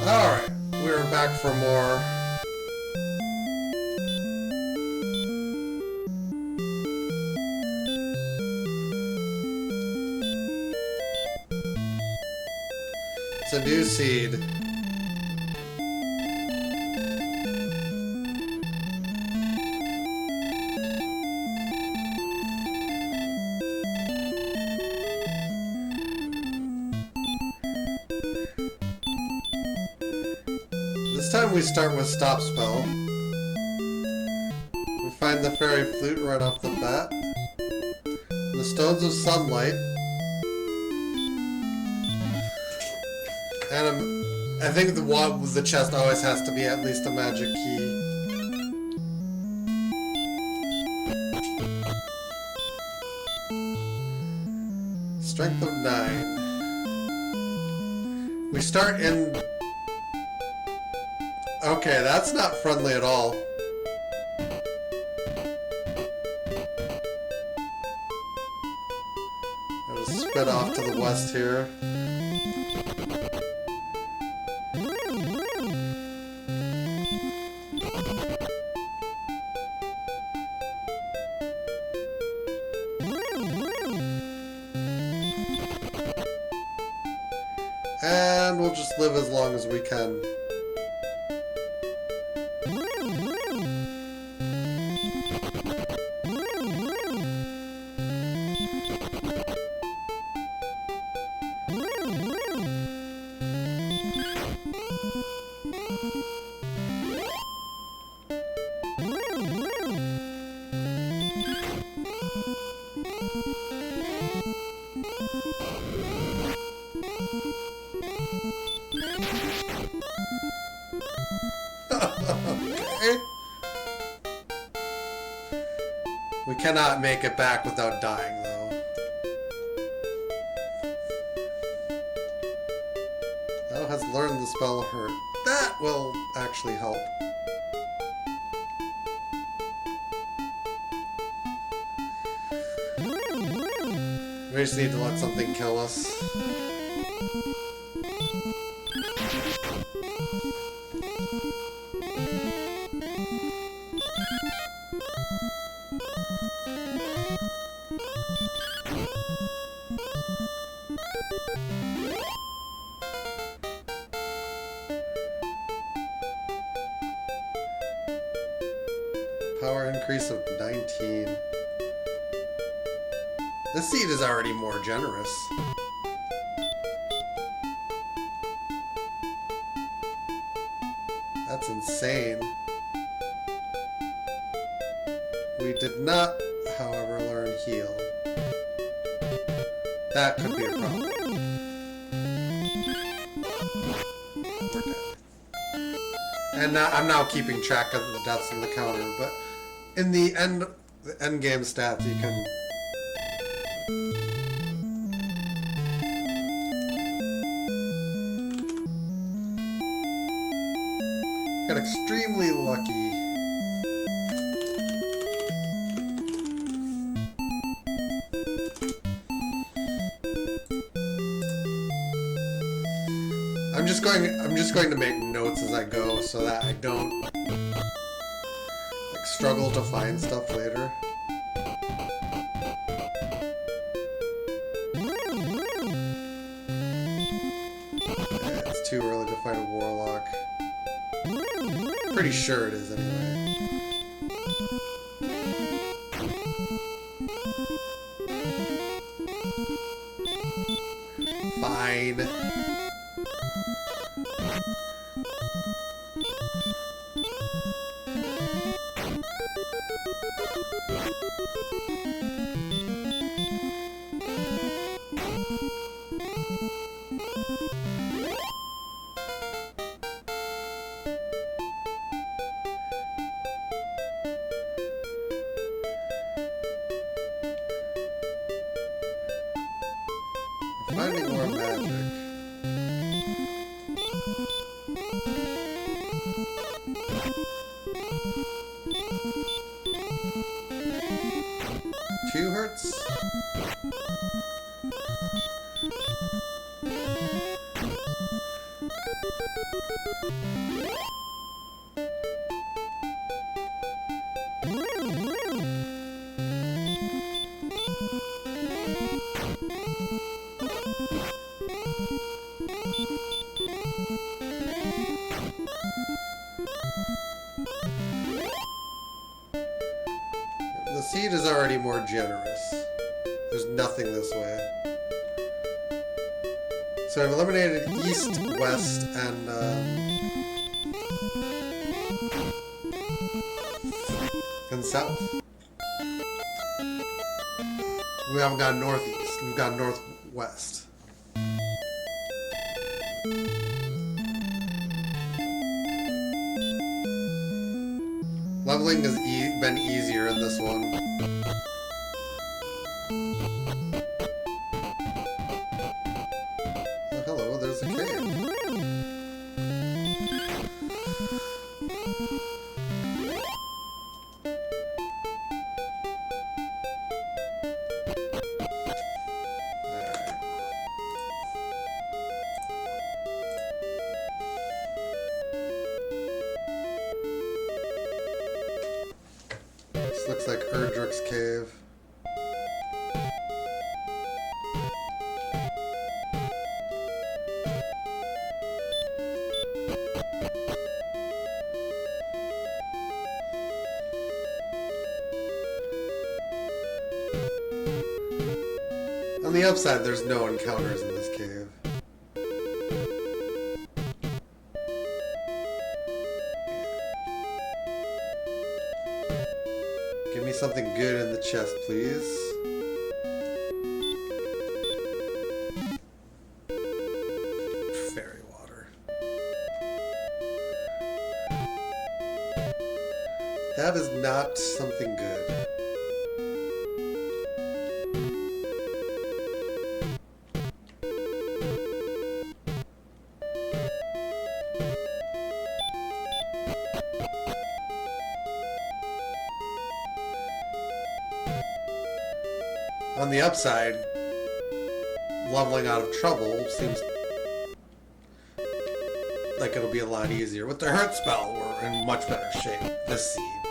Alright, we're back for more. It's a new seed. This time we start with stop spell. We find the fairy flute right off the bat. The stones of sunlight. And I think the one with the chest always has to be at least a magic key. Strength of 9. We start in... Okay, that's not friendly at all. I'll just spit off to the west here. And we'll just live as long as we can. Okay. We cannot make it back without dying, though. Thou has learned the spell Hurt. That will actually help. We just need to let something kill us. Power increase of 19. This seed is already more generous. That's insane. We did not, however, learn heal. That could be a problem. We're dead. And now, I'm now keeping track of the deaths in the counter, but in the end game stats, you can... Got extremely lucky. I'm just going to make notes as I go so that I don't like struggle to find stuff later. Yeah, it's too early to fight a warlock. Pretty sure it is anyway. Fine. Finding more magic. Two hurts. The seed is already more generous. There's nothing this way. So I've eliminated east, west, and south. We haven't gone northeast. We've gone northwest. Leveling has been easier in this one. Oh, hello, there's a cave. This looks like Erdrick's cave. On the upside, there's no encounters in this cave. Give me something good in the chest, please. Fairy water. That is not something good. On the upside, leveling out of trouble seems like it'll be a lot easier. With the hurt spell, we're in much better shape this seed.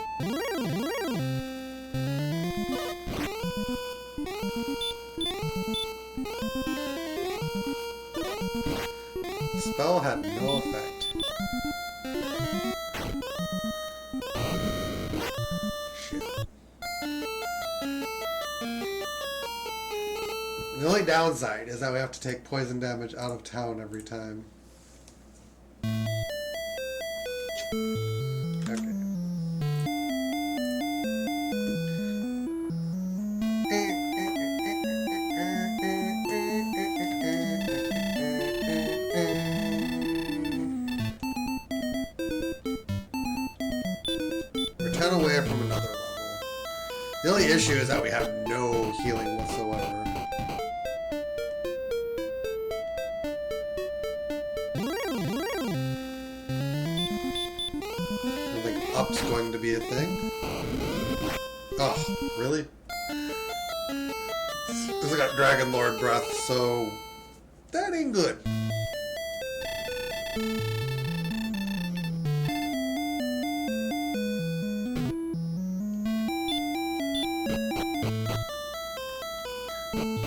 Spell had no effect. Shit. The only downside is that we have to take poison damage out of town every time. Okay. We're 10 away from another level. The only issue is that we have no healing whatsoever. Up's going to be a thing. Oh, really? This has got Dragon Lord breath, so that ain't good.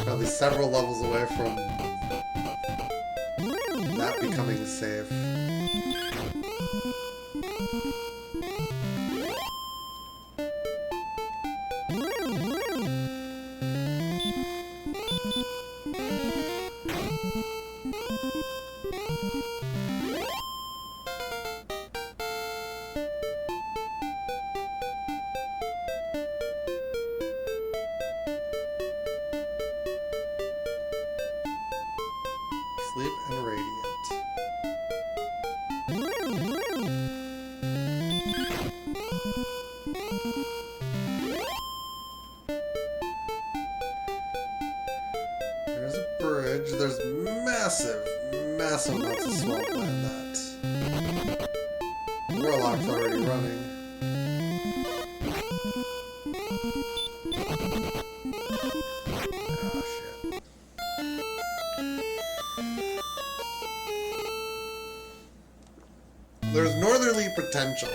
Probably several levels away from that becoming safe. Sleep and Radiant. There's a bridge. There's massive amounts of swamp land that Warlock's already running. Oh shit. There's northerly potential.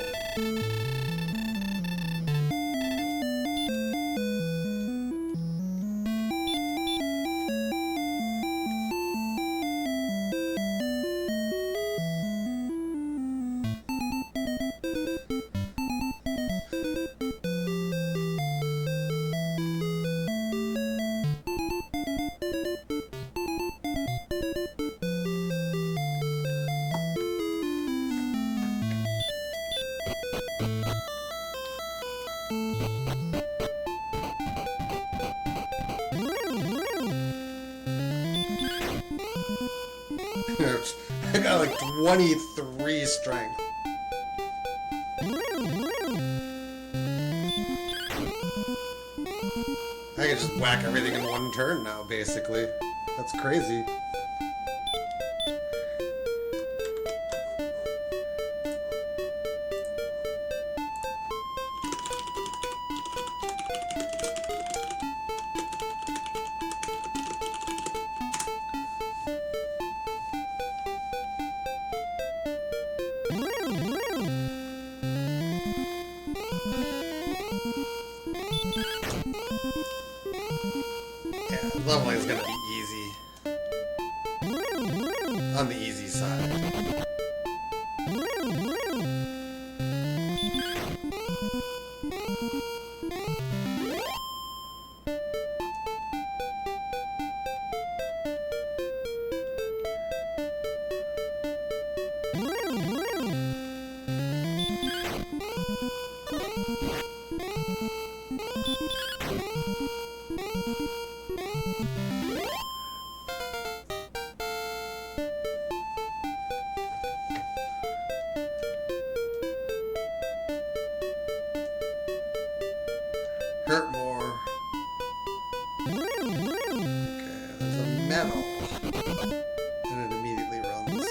I got like 23 strength. I can just whack everything in one turn now, basically. That's crazy. Leveling is gonna be easy. On the easy side. Hurt more. Okay, there's a metal. And it immediately runs.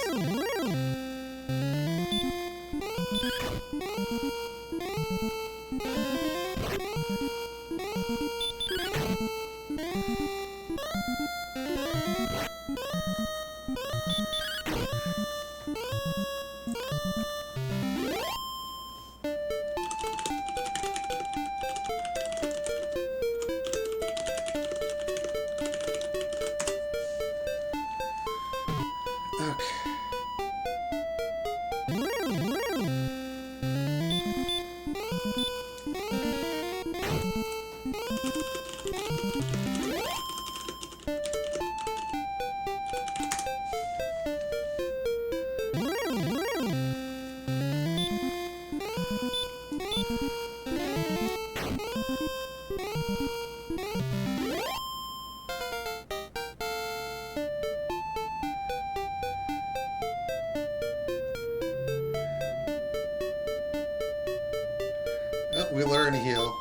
Oh, we learn heal.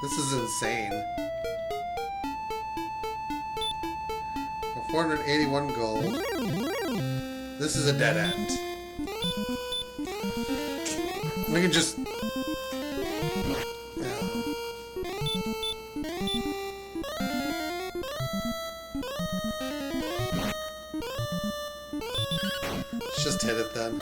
This is insane. 481 gold. This is a dead end. We can just... Let's just hit it then.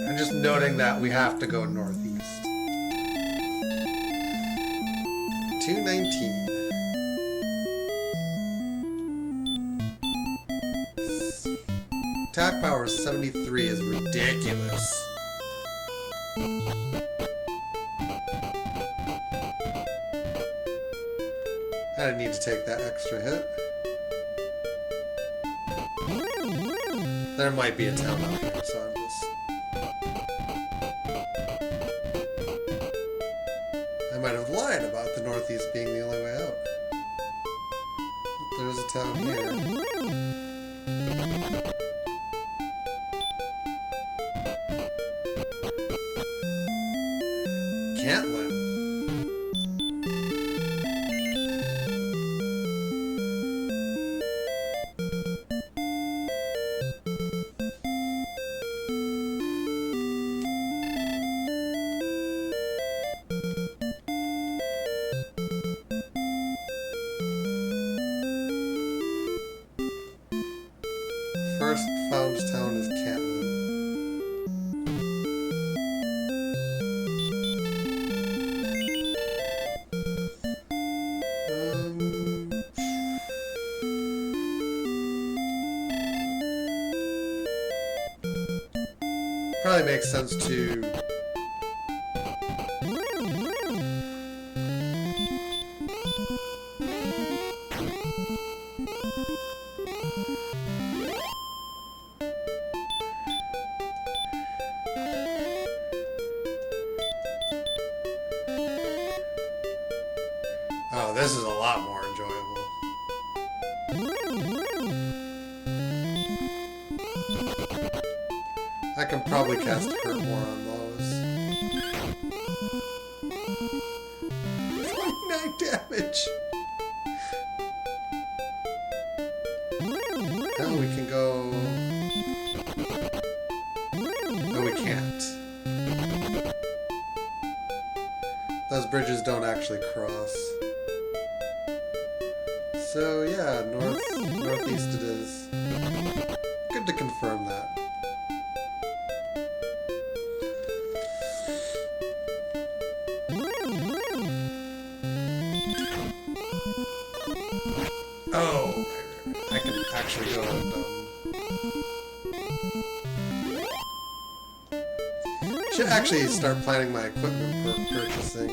I'm just noting that we have to go northeast. 219. Attack power 73 is ridiculous. I didn't need to take that extra hit. There might be a town out here, so I'm just... I might have lied about the northeast being the only way out. There's a town here. Cantlin. First found town is Cantlin. Probably makes sense to... Oh, this is a lot more enjoyable. I can probably cast Hurt more on those. 29 damage! Now we can go... No, we can't. Those bridges don't actually cross. So yeah, northeast it is. Good to confirm that. Oh, I can actually go and should actually start planning my equipment purchasing.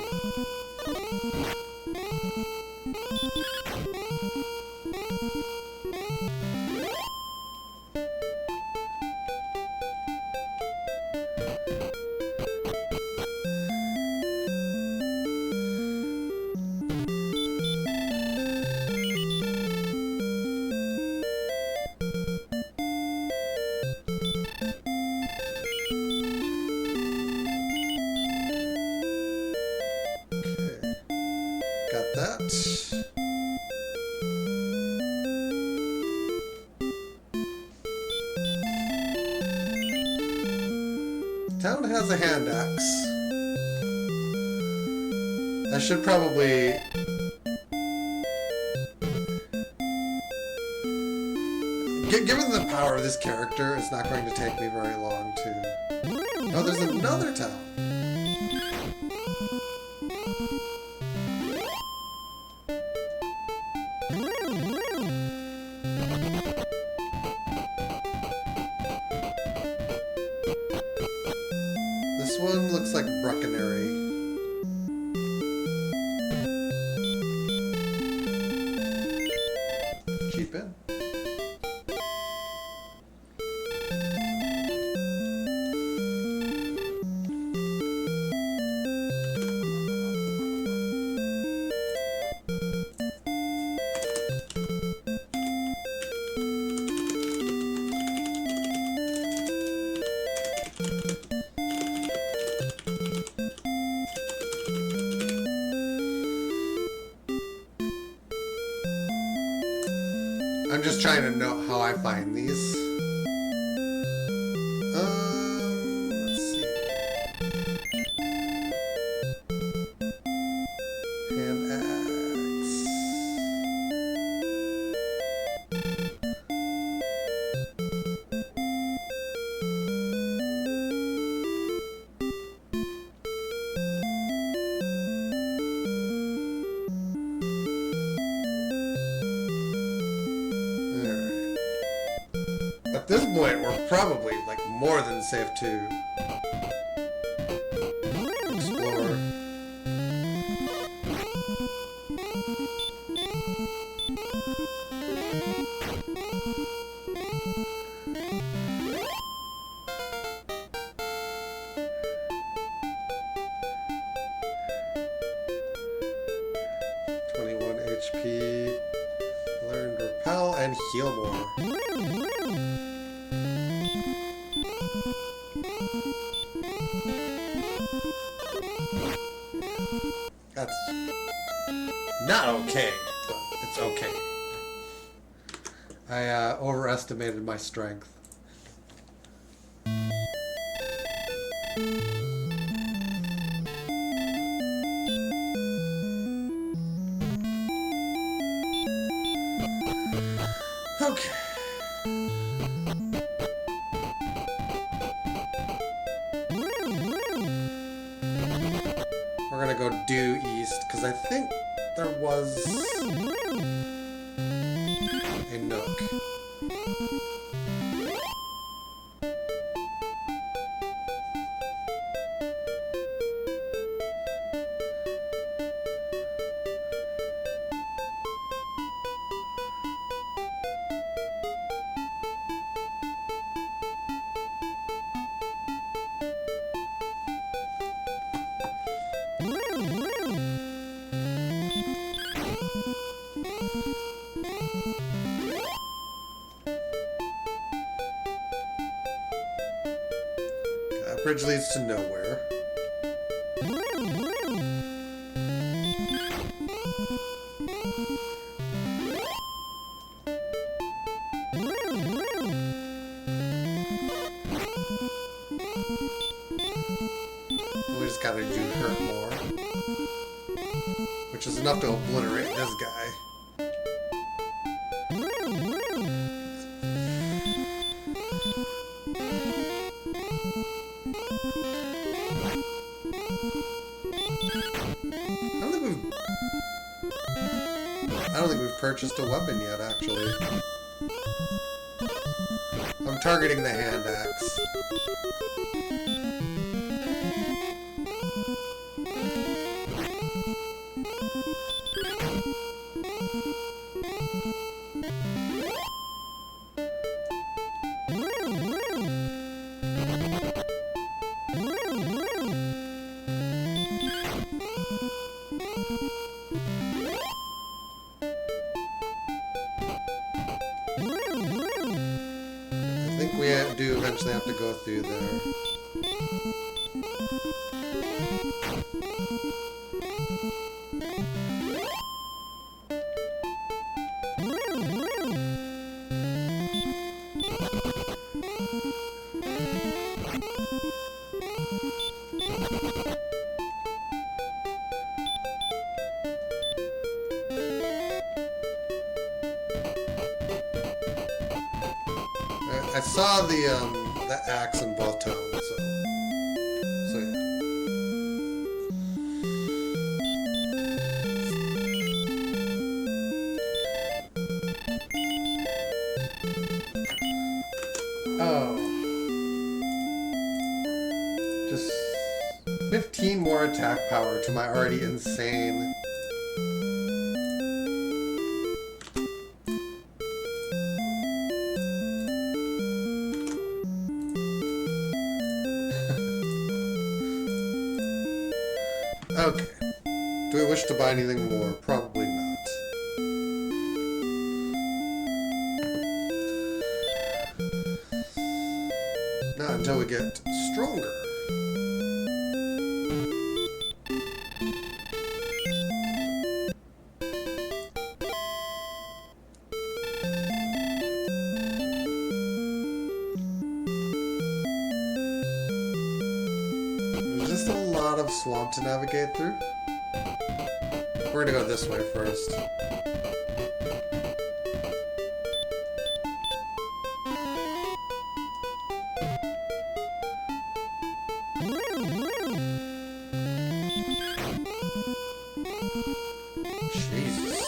Town has a hand axe. I should probably... Given the power of this character, it's not going to take me very long to... Oh, there's another town! This one looks like Bruckenary. Keep in. I'm just trying to know how I find these. Let's see. Hand axe. At this point, we're probably like more than safe to explore. HP. Learn to repel and heal more. That's not okay, but it's okay. I overestimated my strength. Okay. We're gonna go due east, because I think there was a nook. That bridge leads to nowhere. We just gotta do hurt more. Which is enough to obliterate this guy. I don't think we've purchased a weapon yet, actually. I'm targeting the hand axe. I think we do eventually have to go through there. I saw the axe in both tones, so yeah. Oh, just 15 more attack power to my already insane. Okay. Do we wish to buy anything more? Probably not. Not until we get stronger. There's just a lot of swamp to navigate through. We're gonna go this way first. Jesus.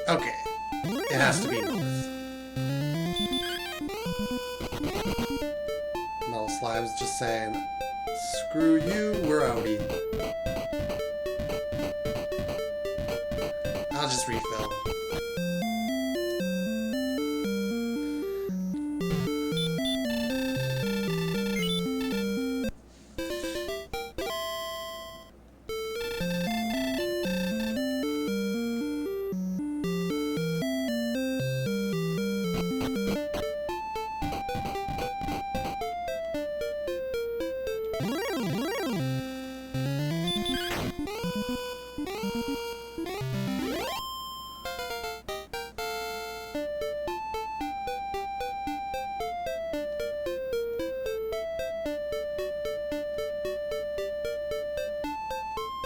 Okay. It has to be north. Metal Slime's just saying, screw you, we're outie. I'll just refill.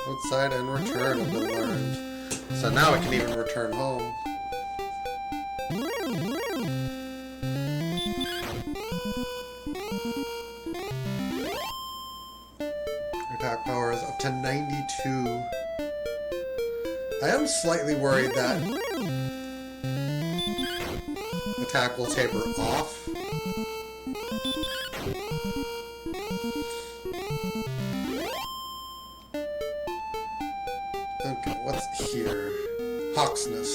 Outside and return have been learned. So now it can even return home. Attack power is up to 92. I am slightly worried that attack will taper off. Okay, what's here? Hawksness.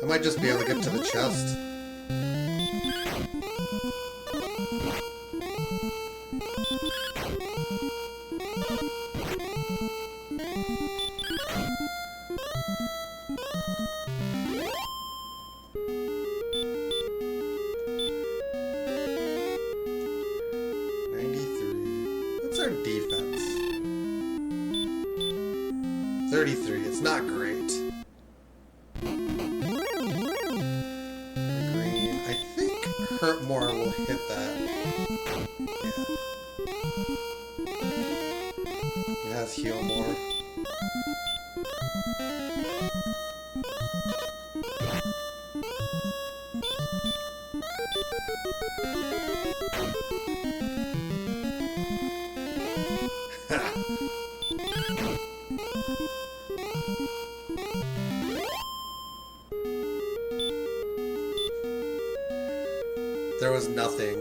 I might just be able to get to the chest. What's our defense? 33. It's not great. Green. I think Hurt More will hit that. Yeah. It has Heal More. There was nothing.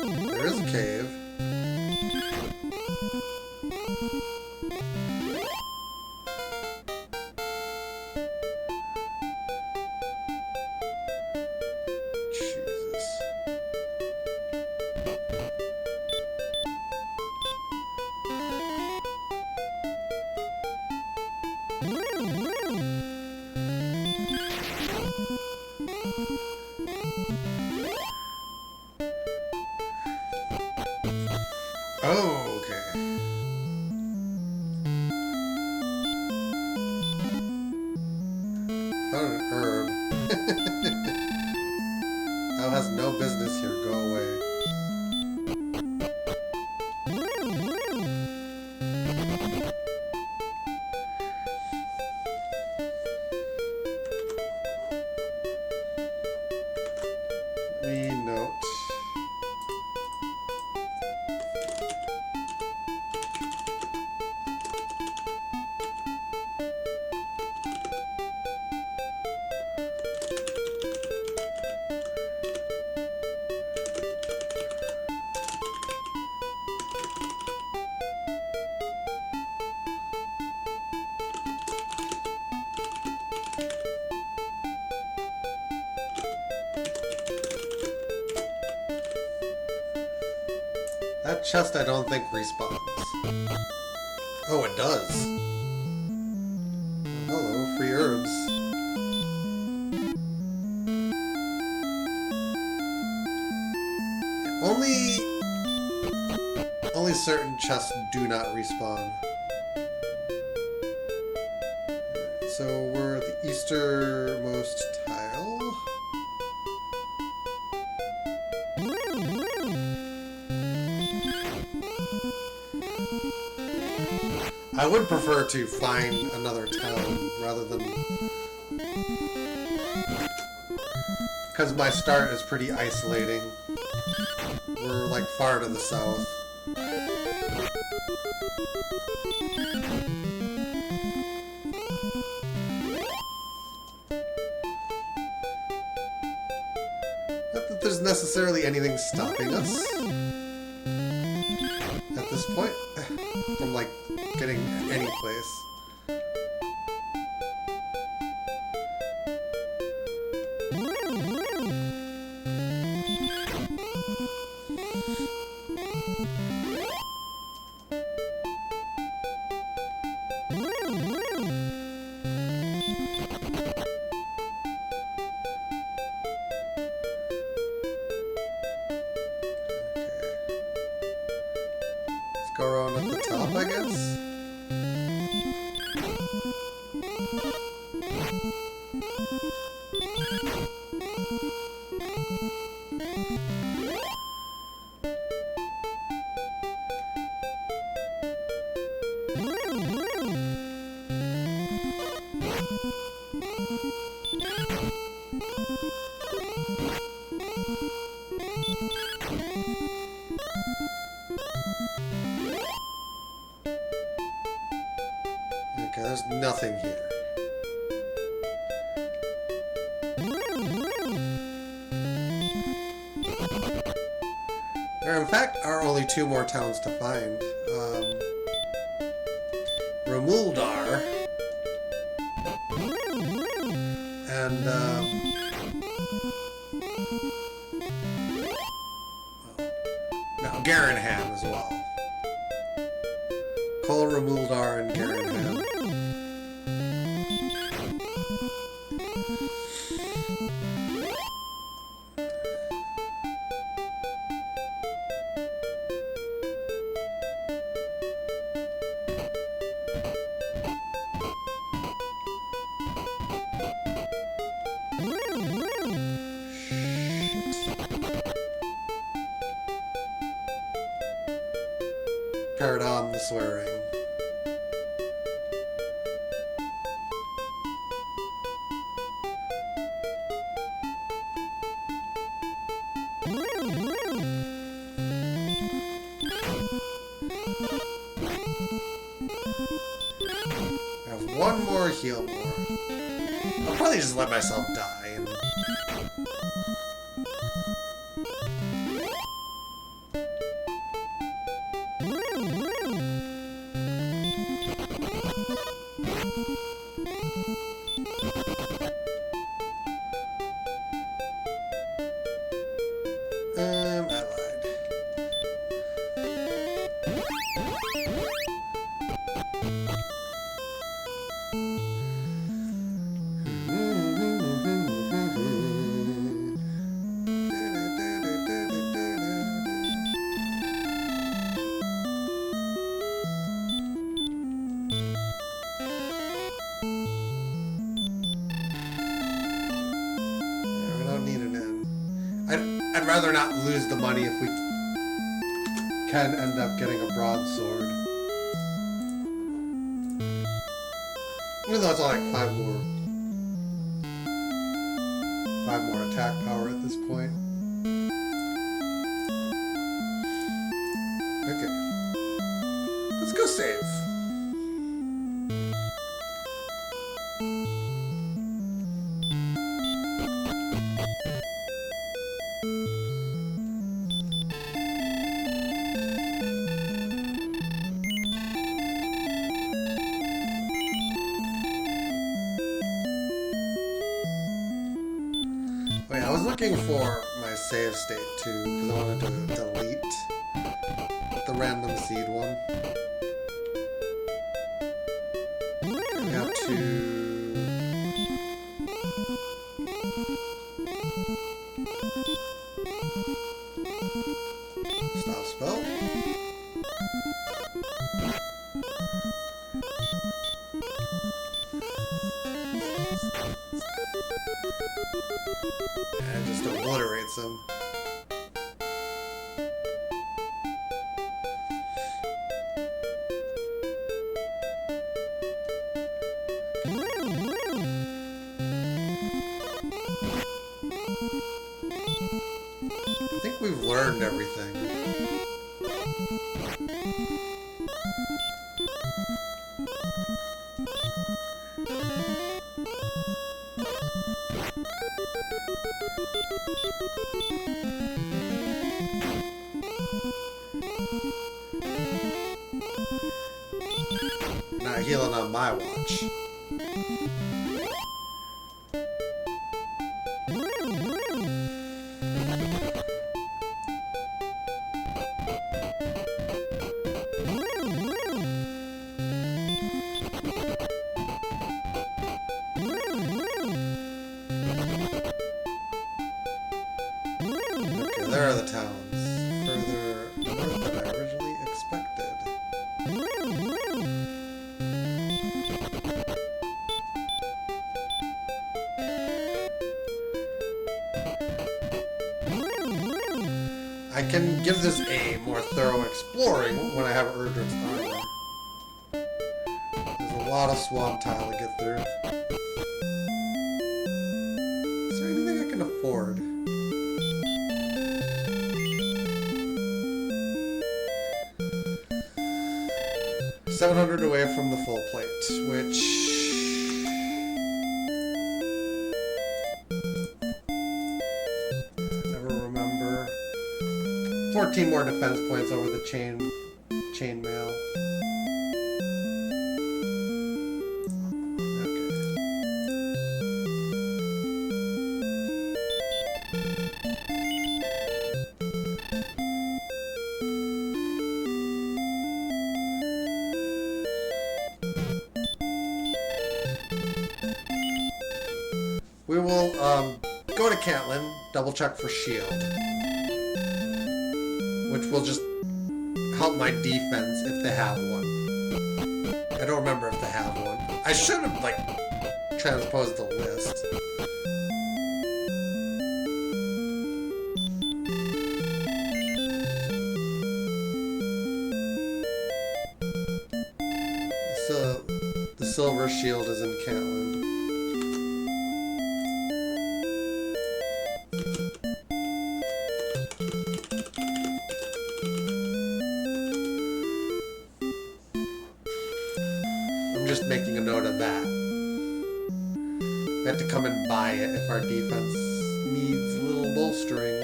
There is a cave. Jesus. Oh, okay. Found an herb. That has no business here. Go away. me note. That chest I don't think respawns. Oh, it does. Hello, free herbs. Only certain chests do not respawn. So we're at the easternmost tile. I would prefer to find another town rather than... because my start is pretty isolating. We're like far to the south. Not that there's necessarily anything stopping us at this point from like getting any place. Go around at the top, I guess. Okay, there's nothing here. There, in fact, are only two more towns to find. Ramuldar and now Garanham as well. Kol Ramuldar and Garanham. Pardon the swearing. I have one more heal more. I'll probably just let myself die and... I lied. We don't need an end. I'd rather not lose the money if we can end up getting a broadsword. Even though it's only like 5 more attack power at this point. go save. Wait, I was looking for my save state too, because I wanted to delete the random seed one. I have to... Stop spell. And it just obliterates them. I think we've learned everything. Not healing on my watch. Okay, there are the towns. Further north than I originally expected. I can give this a more thorough exploring when I have Erdrick's armor. There's a lot of swamp tile to get through. Is there anything I can afford? $700 away from the full plate, which... I never remember. 14 more defense points over the chain mail. We will go to Caitlin, double check for shield, which will just help my defense if they have one. I don't remember if they have one. I should have like transposed the list. So the silver shield is in Caitlin. Just making a note of that. We have to come and buy it if our defense needs a little bolstering.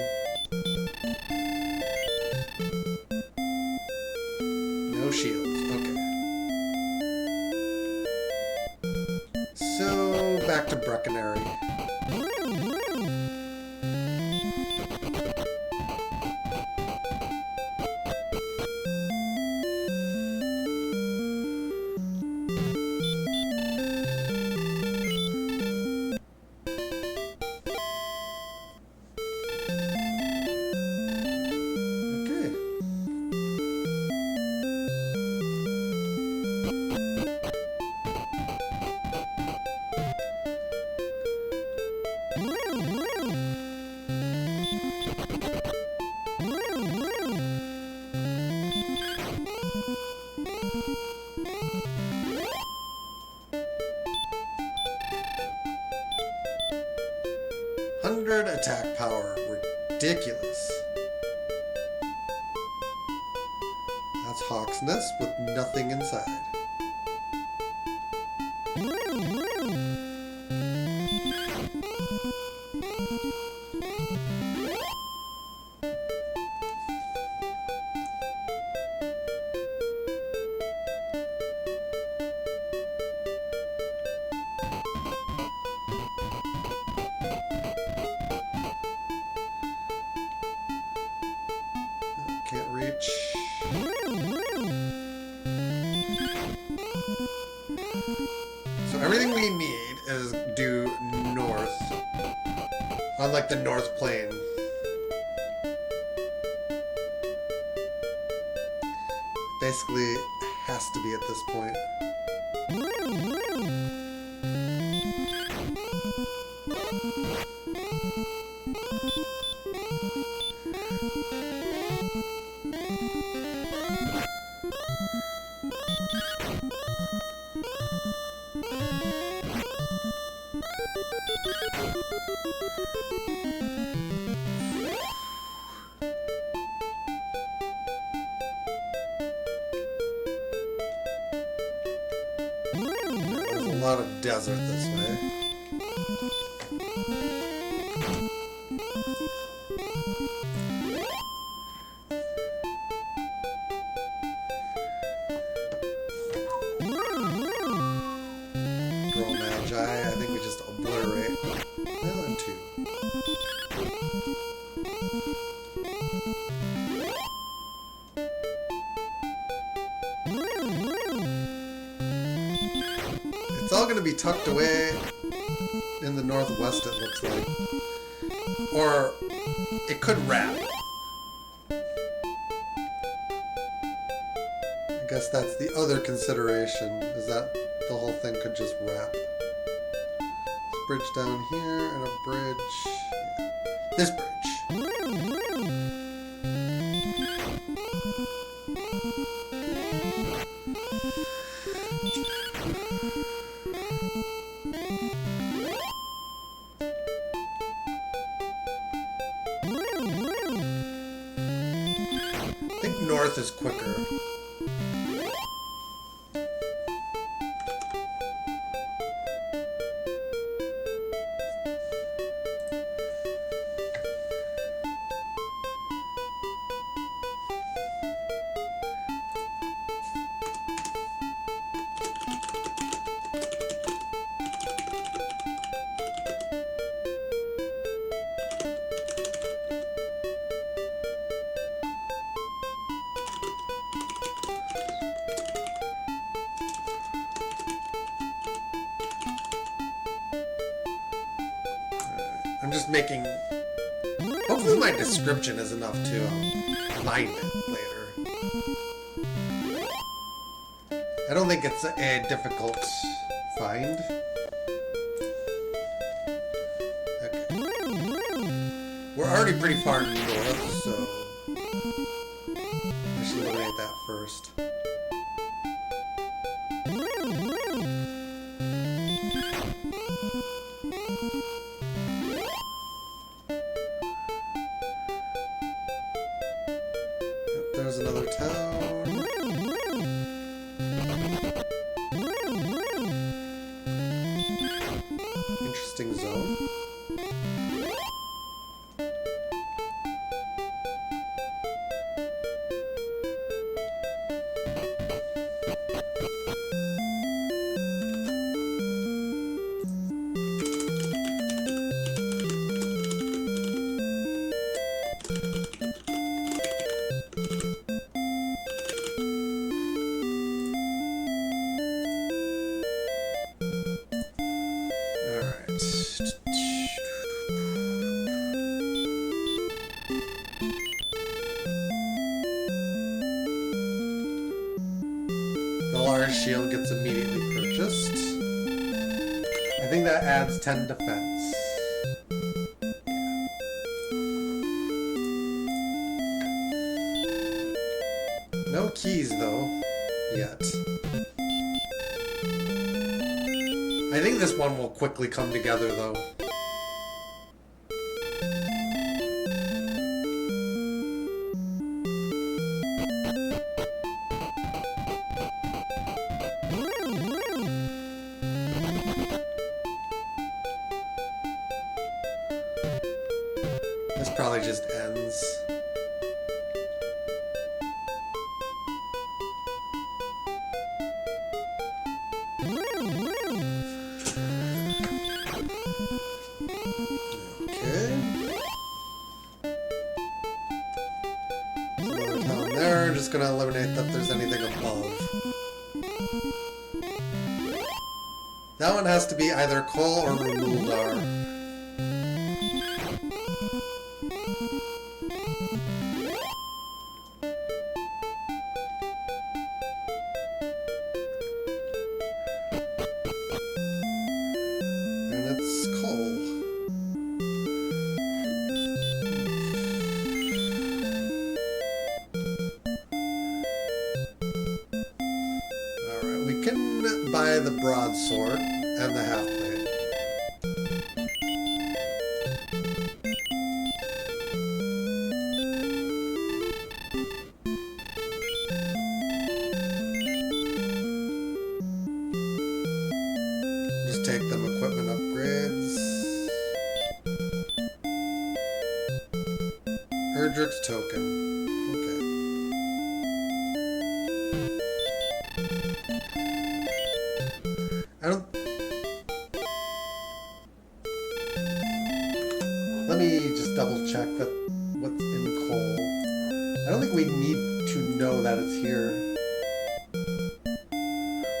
No shields, okay. So, back to Breckenary. Attack power, ridiculous. That's Hawk's Nest with nothing inside. Can't reach. So everything we need is due north. On like the north plane. Basically has to be at this point. There's a lot of desert this way. Girl Magi, I think we just obliterate. Island 2. It's all going to be tucked away in the northwest, it looks like. Or it could wrap. I guess that's the other consideration, is that the whole thing could just wrap. This bridge down here and a bridge. This bridge. I think north is quicker. I'm just making... Hopefully my description is enough to find it later. I don't think it's a difficult find. Okay. We're already pretty far north, so... I should eliminate that first. There's another town. Interesting zone. The large shield gets immediately purchased. I think that adds 10 defense. No keys though, yet. I think this one will quickly come together though. probably just ends. They're just gonna eliminate that there's anything above. That one has to be either Cole or Remuldar. And it's Cole. Buy the broadsword and the half blade. Just take them equipment upgrades. Erdrick's token. Let me just double check that what's in Cole. I don't think we need to know that it's here.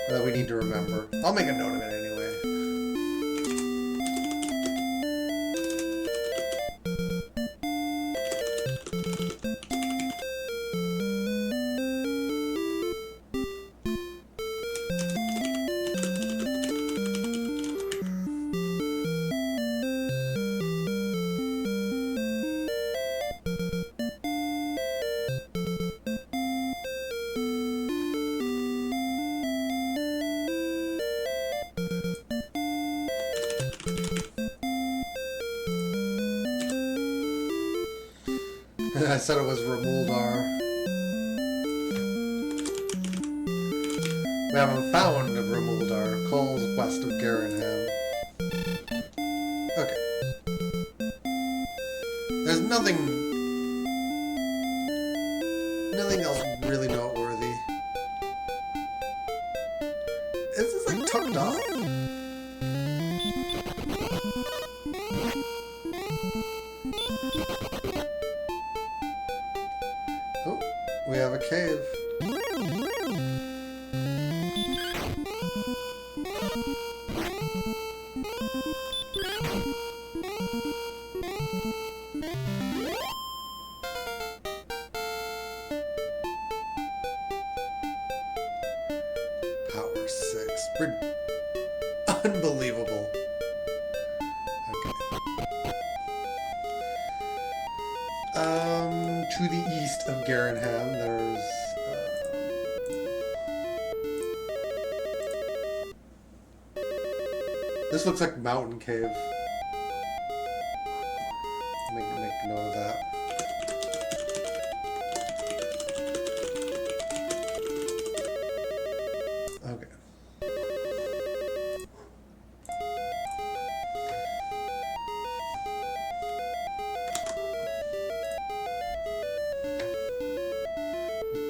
Or that we need to remember. I'll make a note of it anyway. I said it was Remuldar. We haven't found Remuldar. Cole's west of Garenham. Okay. There's nothing else really noteworthy. Is this like tucked off? Oh, we have a cave. Power 6. Unbelievable. To the east of Garenham, there's this looks like Mountain Cave. Make a note of that. Okay.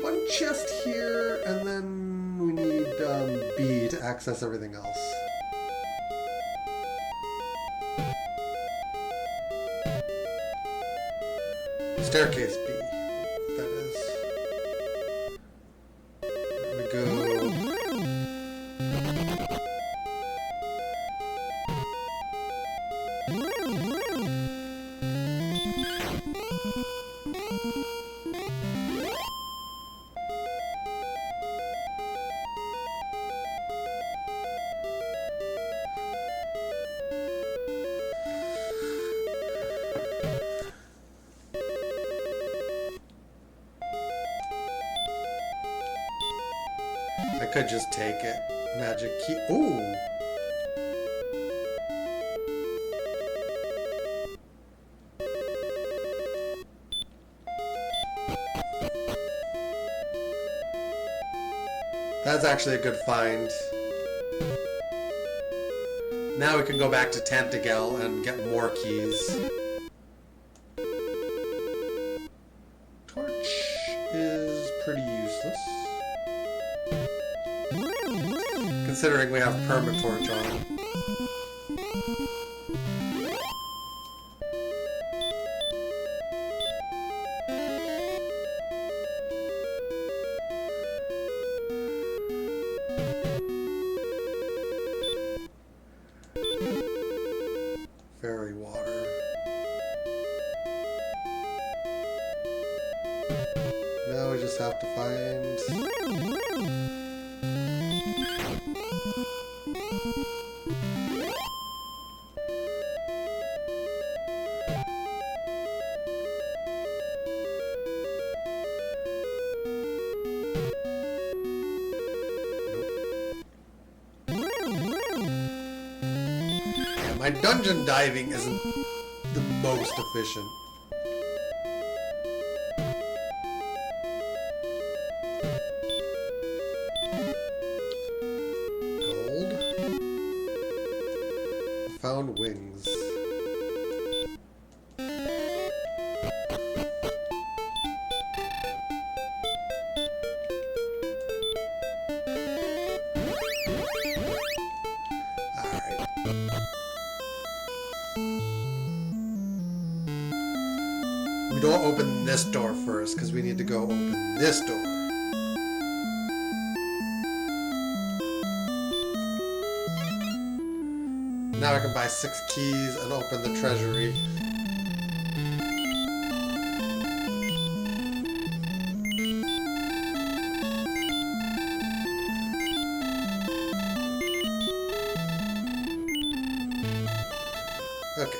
One chest here, and then we need B to access everything else. Staircase B, that is. There we go. I could just take it. Magic key. Ooh! That's actually a good find. Now we can go back to Tantagel and get more keys. is pretty useless. Considering we have Permatorch on. Fairy water. Now we just have to find... My dungeon diving isn't the most efficient. Gold. Found wings. Don't open this door first, because we need to go open this door. Now I can buy 6 keys and open the treasury. Okay.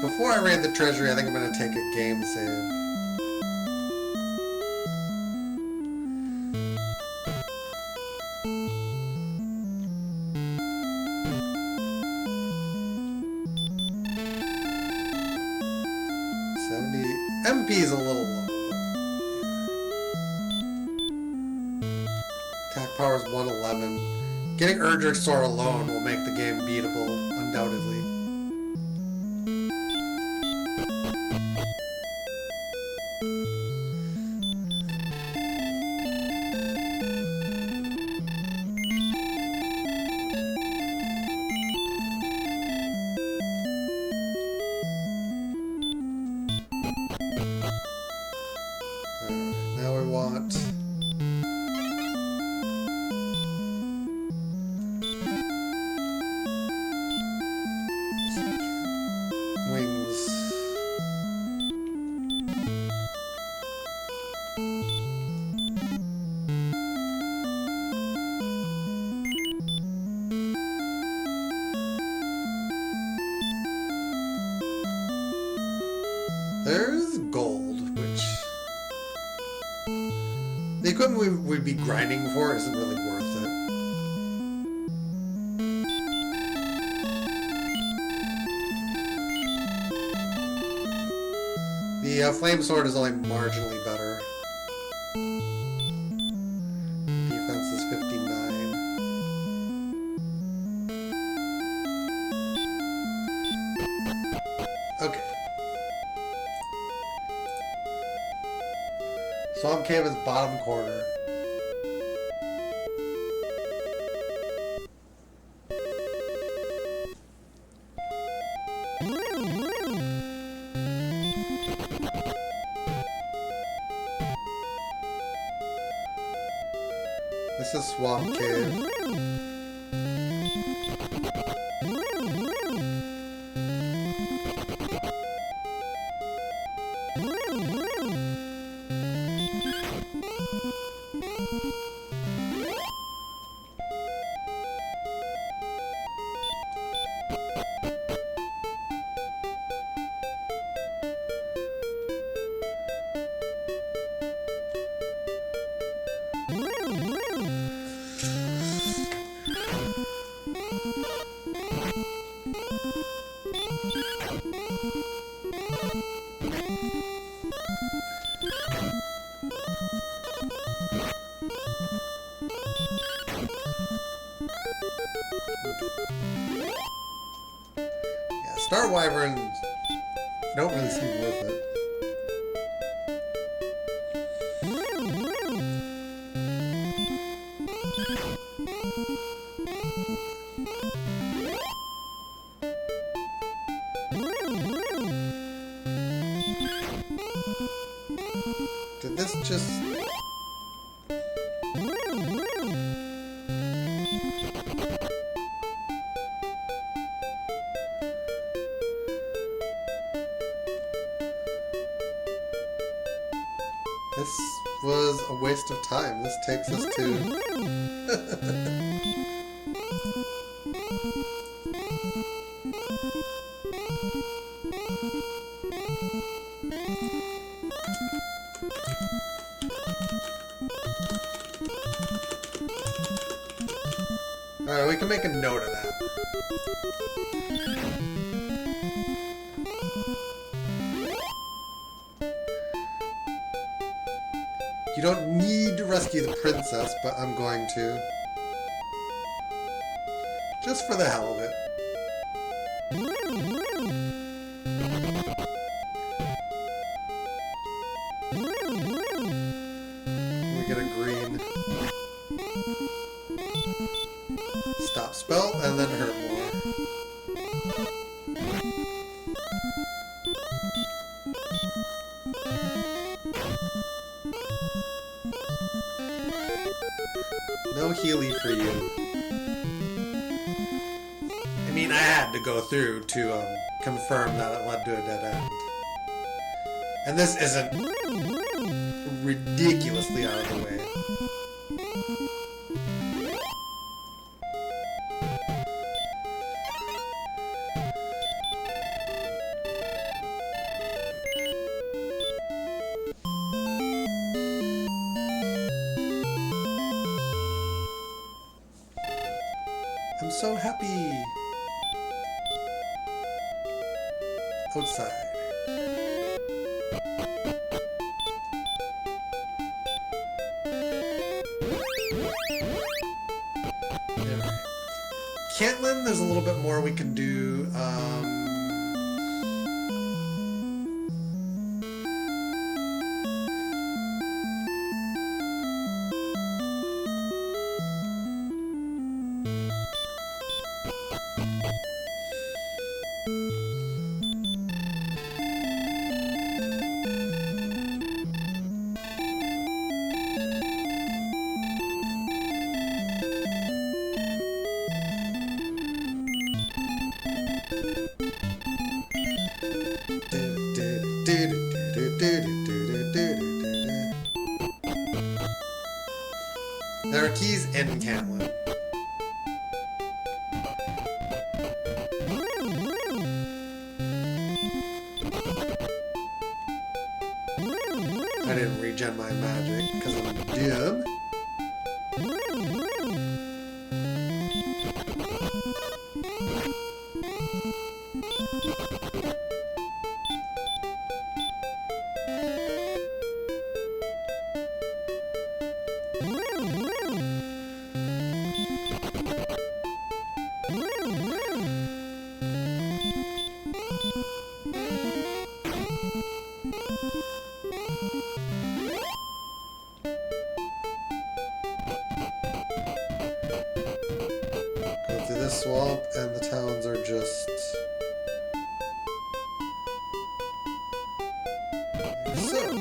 Before I raid the treasury, I think I'm going to take a game save. MP is a little low. Attack power is 111. Getting Erdrick Sword alone will make the game beatable, undoubtedly. Now we want wings. There's gold, which the equipment we'd be grinding for isn't really worth it. The flame sword is only marginally better. Defense is 59. Okay. Swamp Cave is bottom corner. This is Swamp Cave. Yeah, Star Wyverns don't really seem worth it. Did this just... This was a waste of time. This takes us to... Alright, we can make a note of that. You don't need to rescue the princess, but I'm going to. Just for the hell of it. We get a green. Stop spell, and then hurt more. No Healy for you. I mean, I had to go through to confirm that it led to a dead end. And this isn't ridiculously out of the way. I'm so happy. Outside. Cantlin, there's a little bit more we can do. There are keys in Cantlin. I didn't regen my magic because I'm dumb. Go through this swamp, and the towns are just... like so.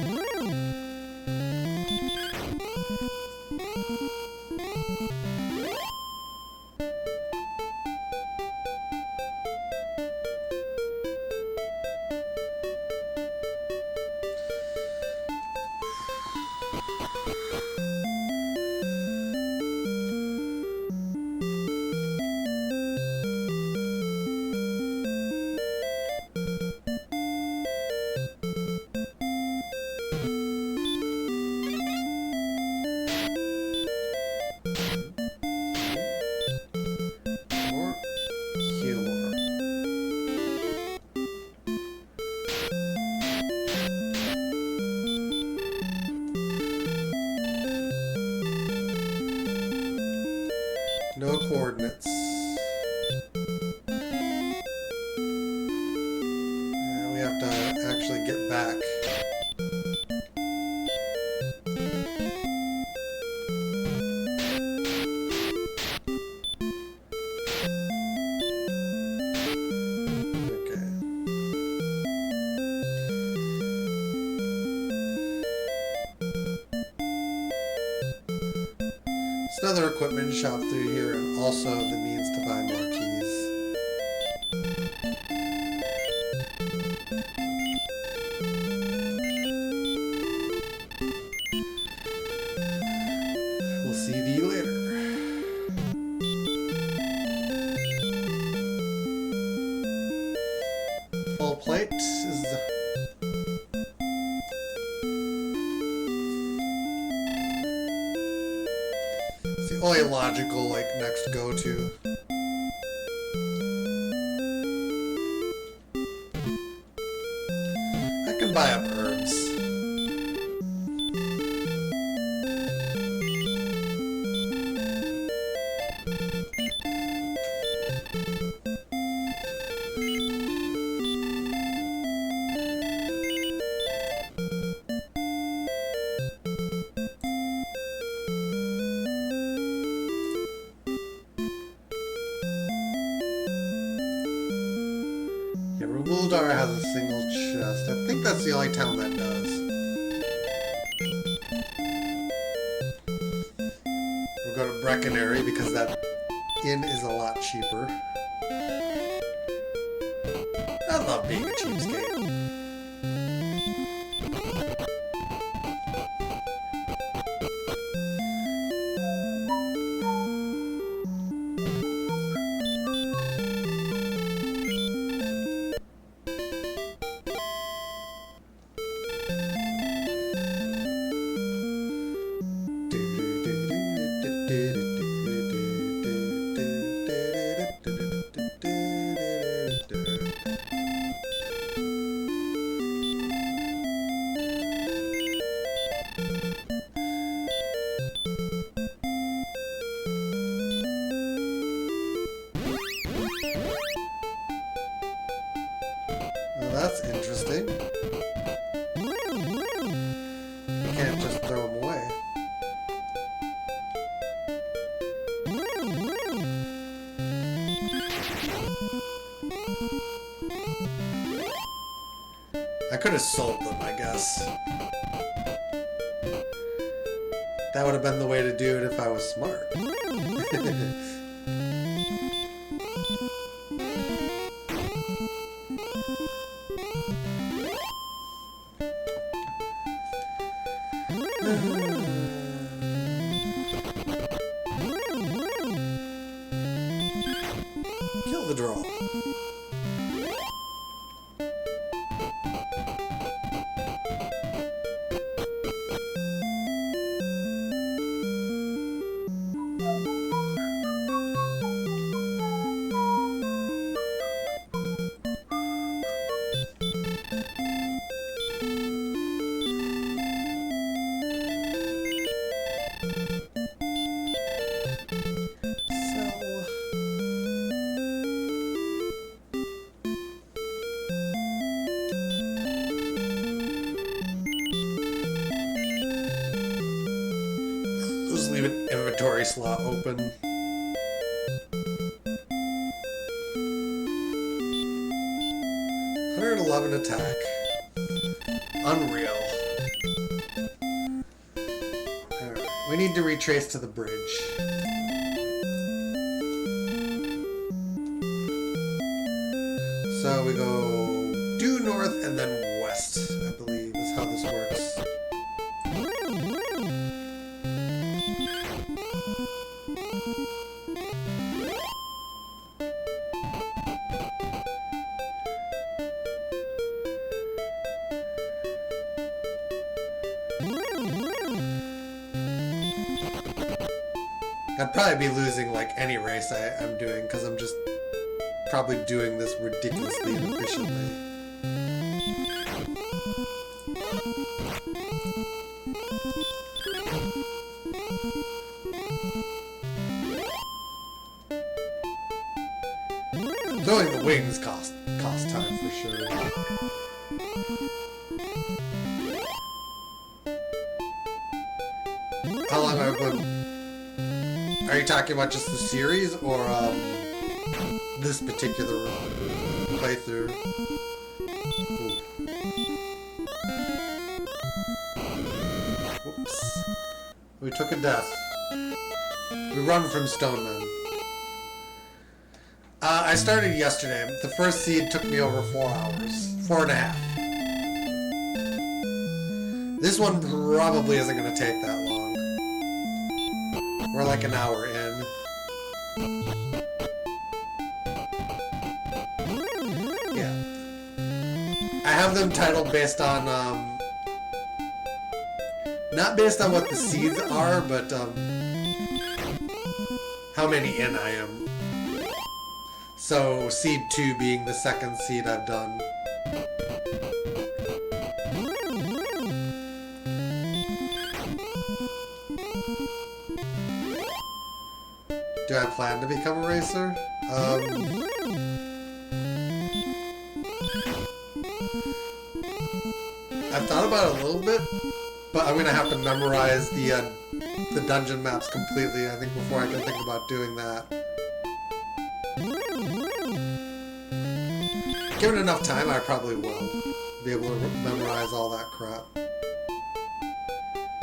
No coordinates. another equipment shop through here, and also the means to buy more keys. We'll see thee later. Full plate is... only logical, like, next go-to. I can buy up herbs. Muldar has a single chest. I think that's the only town that does. We'll go to Breckenary because that inn is a lot cheaper. I love being a cheapskate. That's interesting. You can't just throw them away. I could have sold them, I guess. That would have been the way to do it if I was smart. Kill the draw. Leave an inventory slot open. 111 attack. Unreal. Alright, we need to retrace to the bridge. So we go due north and then west, I believe is how this works. I'd probably be losing like any race I'm doing because I'm just probably doing this ridiculously inefficiently. Doing the wings cost time for sure. How long have I been? Are you talking about just the series or this particular playthrough? Ooh. Whoops. We took a death. We run from Stonemen. I started yesterday. The first seed took me over 4 hours. 4.5. This one probably isn't going to take that long. We're like an hour in. Yeah. I have them titled based on, not based on what the seeds are, but, how many in I am. So, seed 2 being the second seed I've done. Do I plan to become a racer? I've thought about it a little bit, but I'm gonna have to memorize the dungeon maps completely, I think, before I can think about doing that. Given enough time, I probably will be able to memorize all that crap.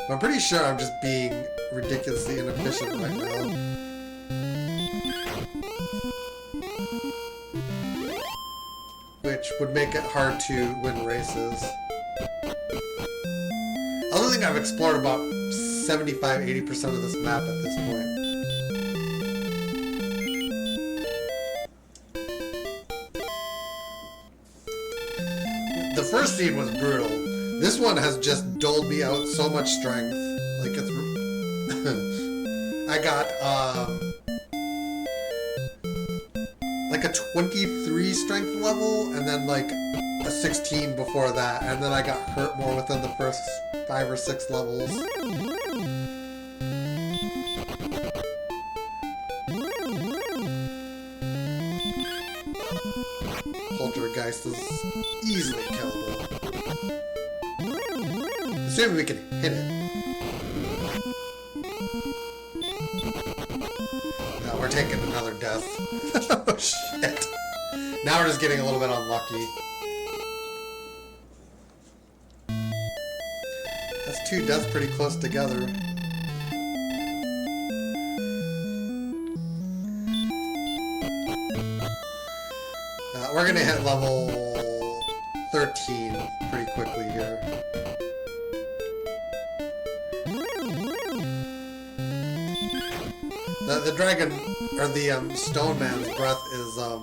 But I'm pretty sure I'm just being ridiculously inefficient right now. Which would make it hard to win races. I don't think I've explored about 75-80% of this map at this point. The first seed was brutal. This one has just doled me out so much strength. Like it's... I got, like a 23 strength level, and then like a 16 before that, and then I got hurt more within the first 5 or 6 levels. Poltergeist is easily killable. Assuming we can hit it. No, we're taking another death. Oh shit. Now we're just getting a little bit unlucky. That's 2 deaths pretty close together. We're gonna hit level 13 pretty quickly here. The dragon, or the stone man's breath is, I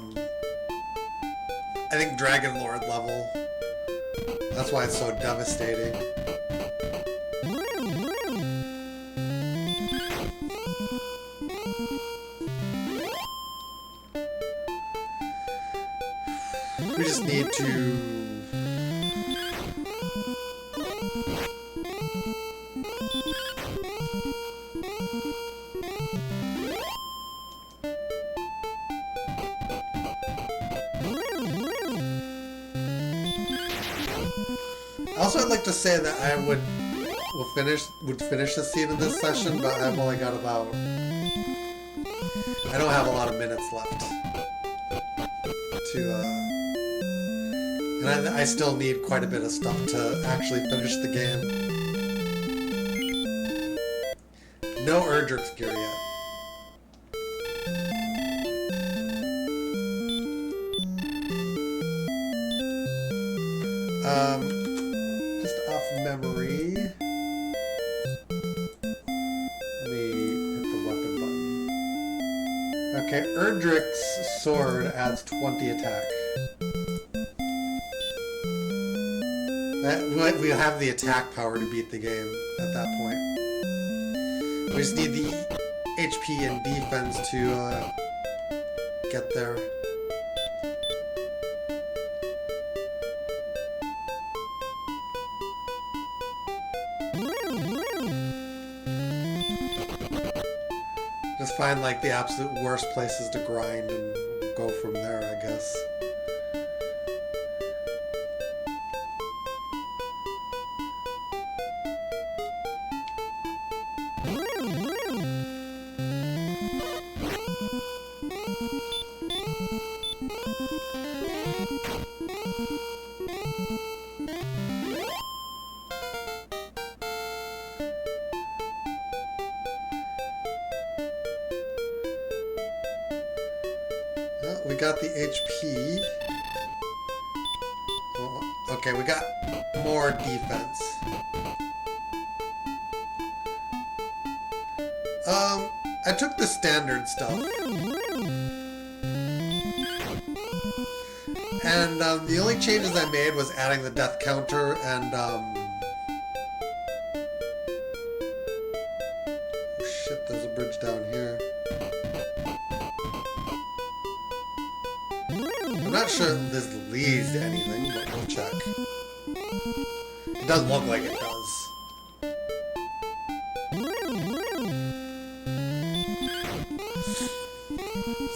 think Dragon Lord level. That's why it's so devastating. We just need to... Also, I'd like to say that I would finish the scene in this session, but I've only got about... I don't have a lot of minutes left to, and I still need quite a bit of stuff to actually finish the game. No Erdrick's gear yet. Just off memory. Let me hit the weapon button. Okay, Erdrick's sword adds 20 attack. We have the attack power to beat the game at that point. We just need the HP and defense to get there. Just find like the absolute worst places to grind and go from there, I guess. got the HP. Well, okay, we got more defense. I took the standard stuff. And the only changes I made was adding the death counter and oh shit, there's a bridge down here. I'm not sure if this leads to anything, but we'll check. It does look like it does.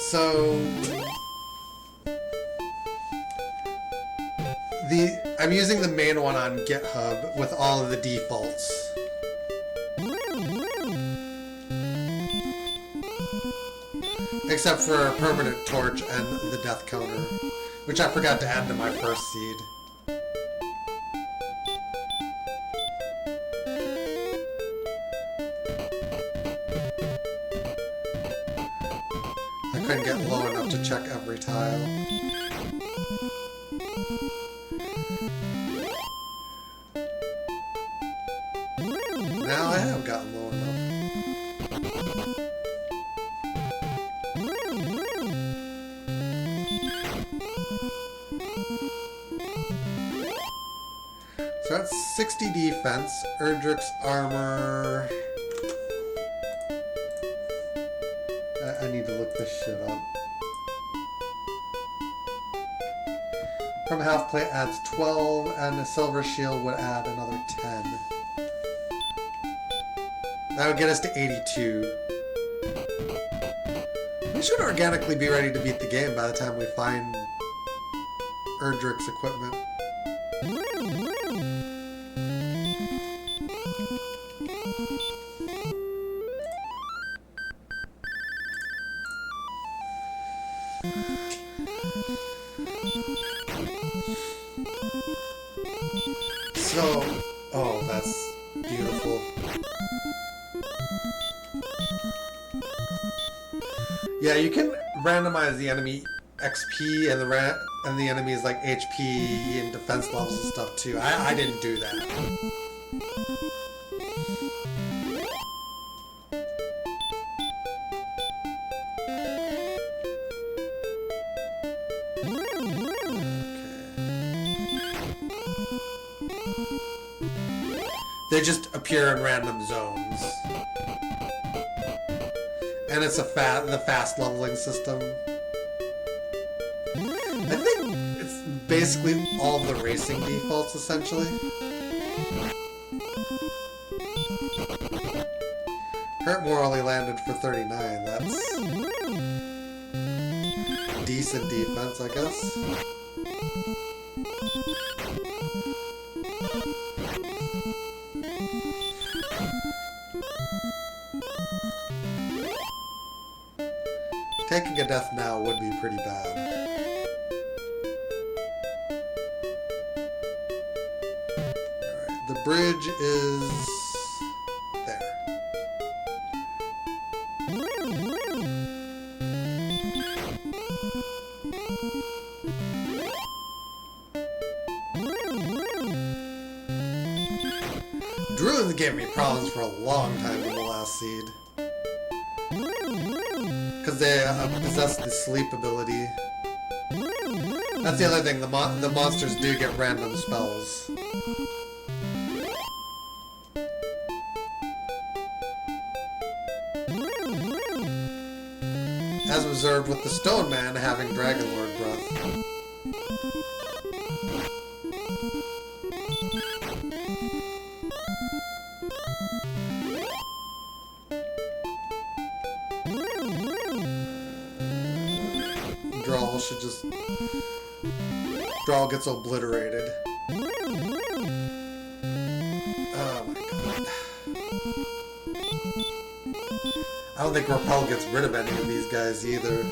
So I'm using the main one on GitHub with all of the defaults. Except for permanent torch and the death counter, which I forgot to add to my first seed. I couldn't get low enough to check every tile. Now I have gotten low enough. So that's 60 defense, Erdrick's armor. I need to look this shit up. From half plate adds 12, and a silver shield would add another 10. That would get us to 82. We should organically be ready to beat the game by the time we find Erdrick's equipment. So, oh, that's beautiful. Yeah, you can randomize the enemy XP and the enemy's like HP and defense levels and stuff too. I didn't do that. They just appear in random zones. And it's the fast leveling system. I think it's basically all the racing defaults, essentially. Hurtmore only landed for 39. That's decent defense, I guess. Taking a death now would be pretty bad. Alright, the bridge is there. Druids gave me problems for a long time in the last seed. Because they possess the sleep ability. That's the other thing, the monsters do get random spells. As observed with the Stone Man having Dragon Lord breath. Drawl should just... Drawl gets obliterated. Oh my god. I don't think Repel gets rid of any of these guys either.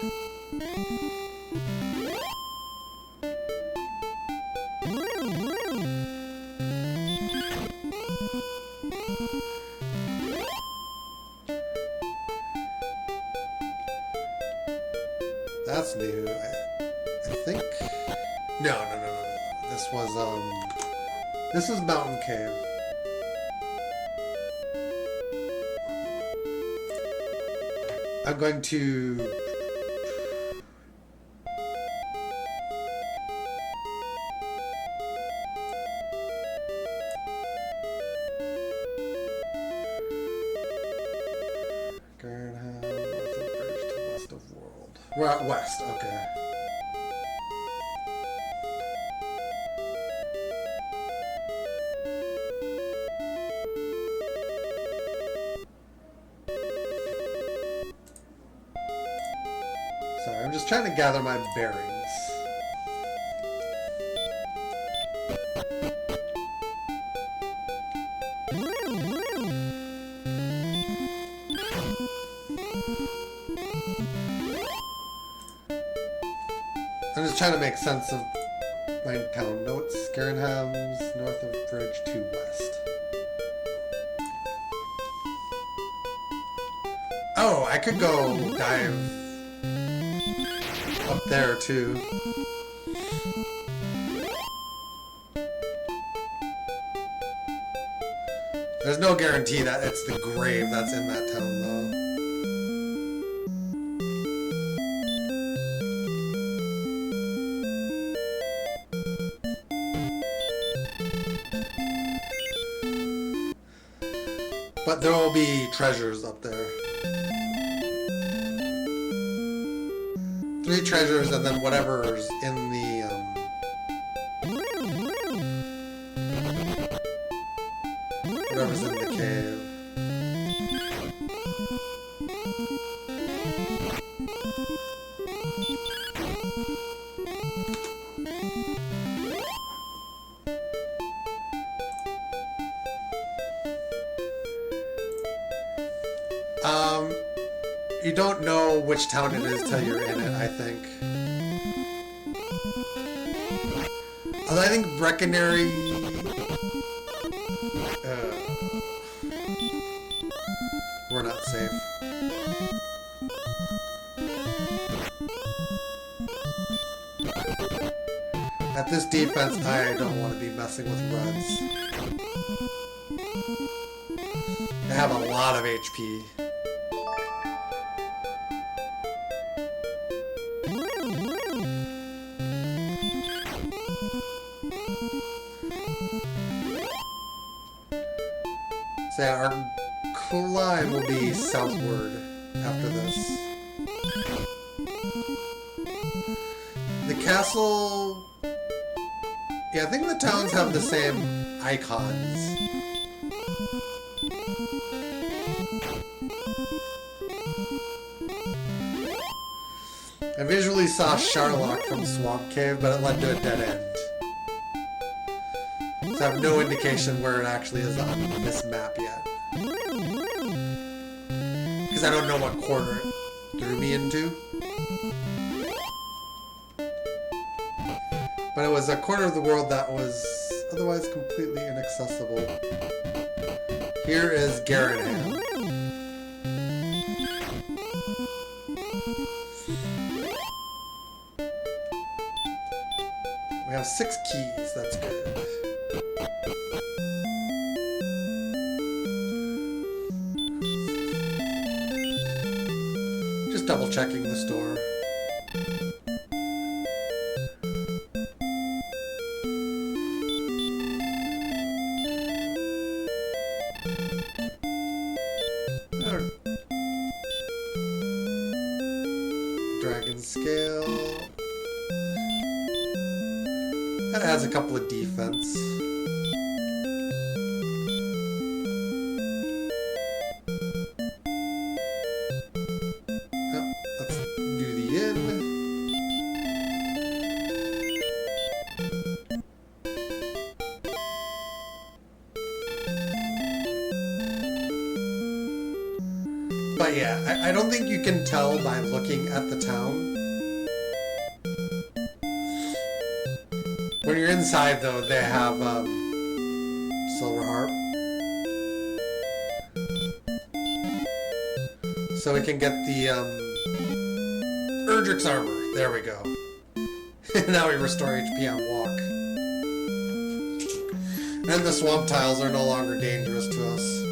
That's new. No. This was Mountain Cave. I'm going to... We're out west, okay. Sorry, I'm just trying to gather my bearings. I'm just trying to make sense of my town notes. Garenham's north of bridge to west. Oh, I could go dive up there too. There's no guarantee that it's the grave that's in that town though. But there will be treasures up there. 3 treasures and then whatever's in the, whatever's in the cave. You don't know which town it is till you're in it, I think. Although I think Breckenary... we're not safe. At this defense, I don't want to be messing with Ruds. They have a lot of HP. So yeah, our climb will be southward after this. The castle... Yeah, I think the towns have the same icons. I visually saw Sharlock from Swamp Cave, but it led to a dead end. So I have no indication where it actually is on this map yet. Because I don't know what corner it threw me into. But it was a corner of the world that was otherwise completely inaccessible. Here is Garenham. We have 6 keys, that's good. Just double checking the store. Dragon scale. That adds a couple of defense. Oh, let's do the inn. But yeah, I don't think you can tell by looking at the town. When you're inside, though, they have Silver Harp. So we can get the Erdrick's armor. There we go. Now we restore HP on walk. And the swamp tiles are no longer dangerous to us.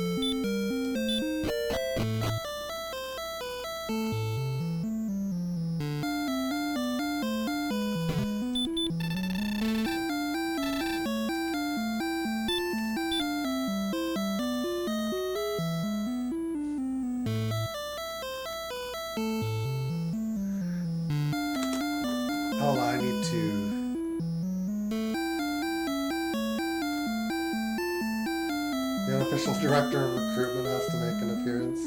Hold on, I need to... The unofficial director of recruitment has to make an appearance.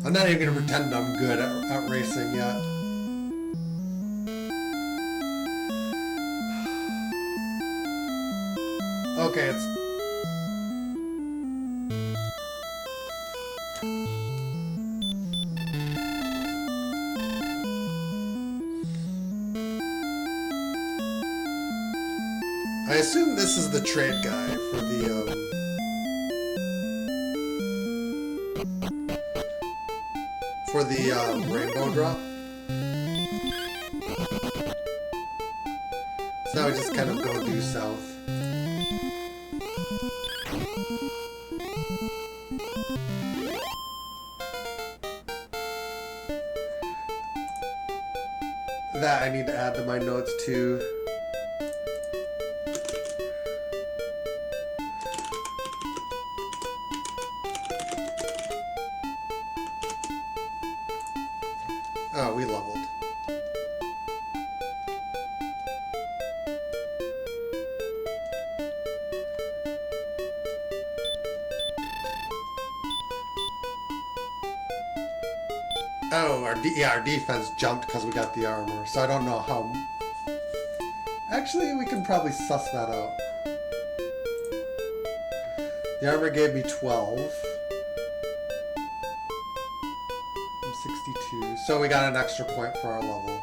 I'm not even going to pretend I'm good at racing yet. Okay, it's... I assume this is the trade guy for the rainbow drop. So now we just kind of go due south. That I need to add to my notes too. Oh, we leveled. Oh, our defense jumped because we got the armor, so I don't know how... Actually, we can probably suss that out. The armor gave me 12. I'm 62, so we got an extra point for our level.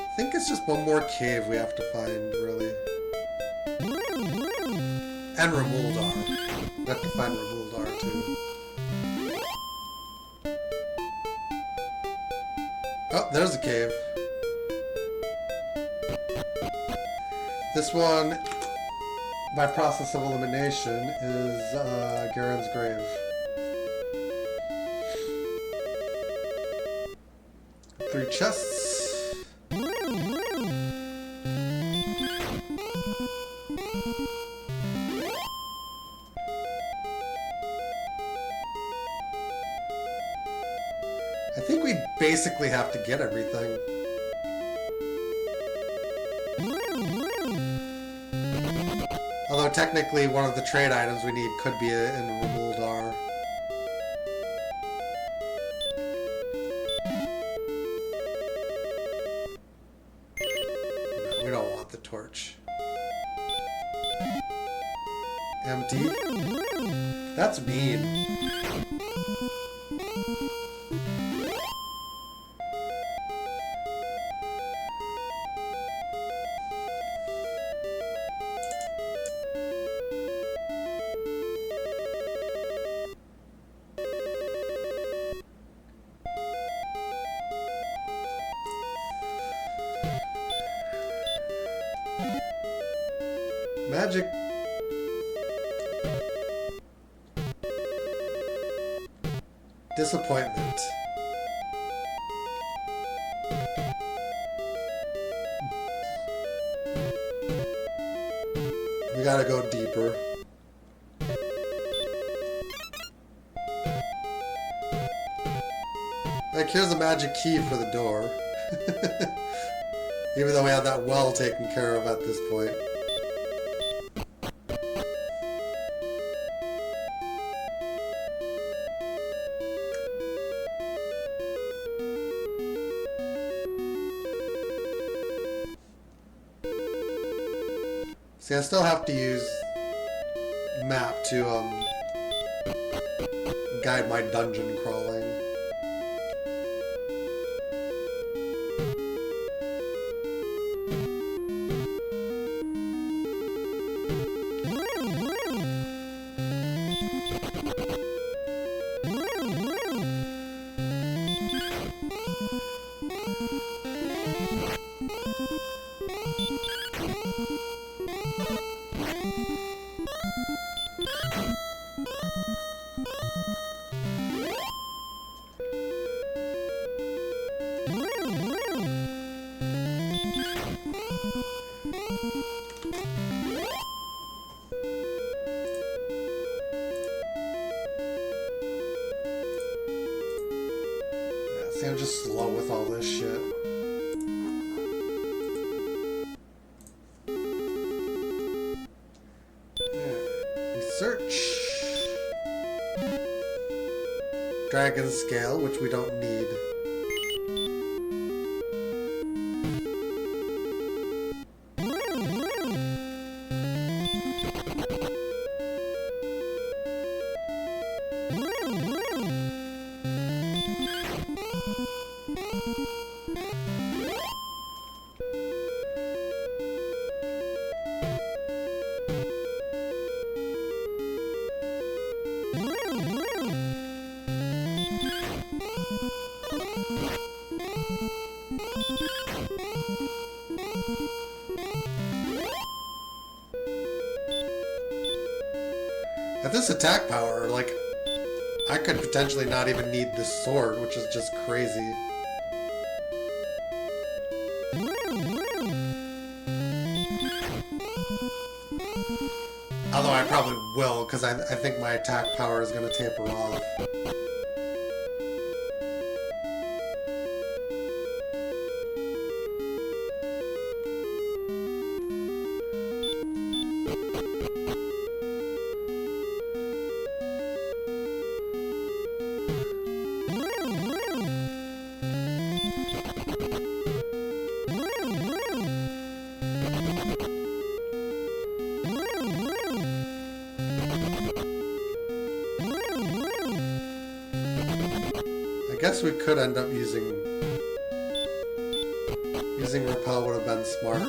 I think it's just one more cave we have to find, really. And Remuldar. We have to find Remuldar, too. Oh, there's a cave. This one, by process of elimination, is Garen's grave. Three chests. I think we basically have to get everything. Although technically one of the trade items we need could be in Remuldar. No, we don't want the torch. Empty? That's mean. Magic. Disappointment. We gotta go deeper. Like, here's a magic key for the door. Even though we have that well taken care of at this point. See, I still have to use map to guide my dungeon crawling. See, I'm just slow with all this shit. Research. Dragon scale, which we don't need. At this attack power, like, I could potentially not even need this sword, which is just crazy. Although I probably will, because I think my attack power is going to taper off. I guess we could end up using repel would have been smart,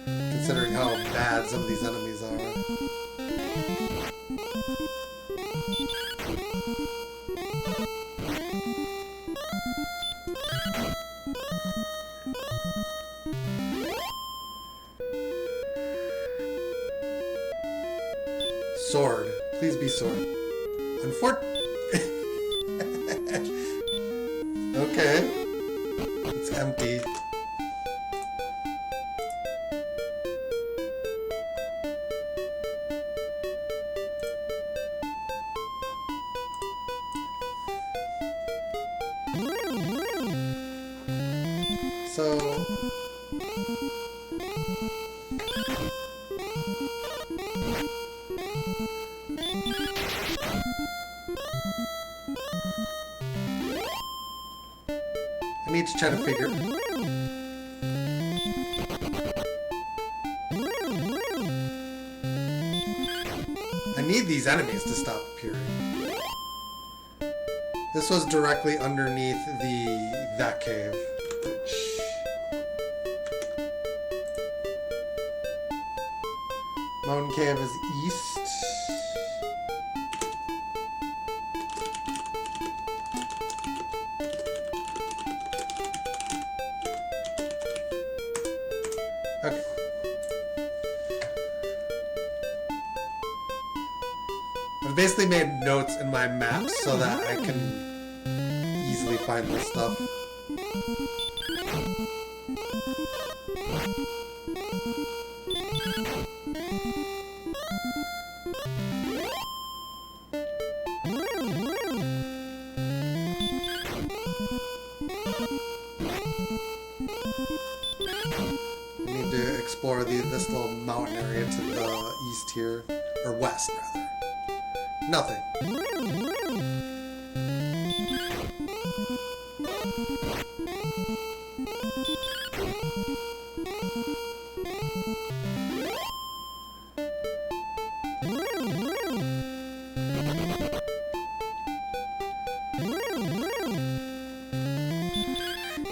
considering how bad some of these enemies are. Sword, please be sword. Okay. It's empty. So... I need to try to figure... I need these enemies to stop appearing. This was directly underneath that cave. Mountain Cave is east. Okay. I've basically made notes in my maps so that I can easily find this stuff. Explore this little mountain area to the east here, or west rather. Nothing.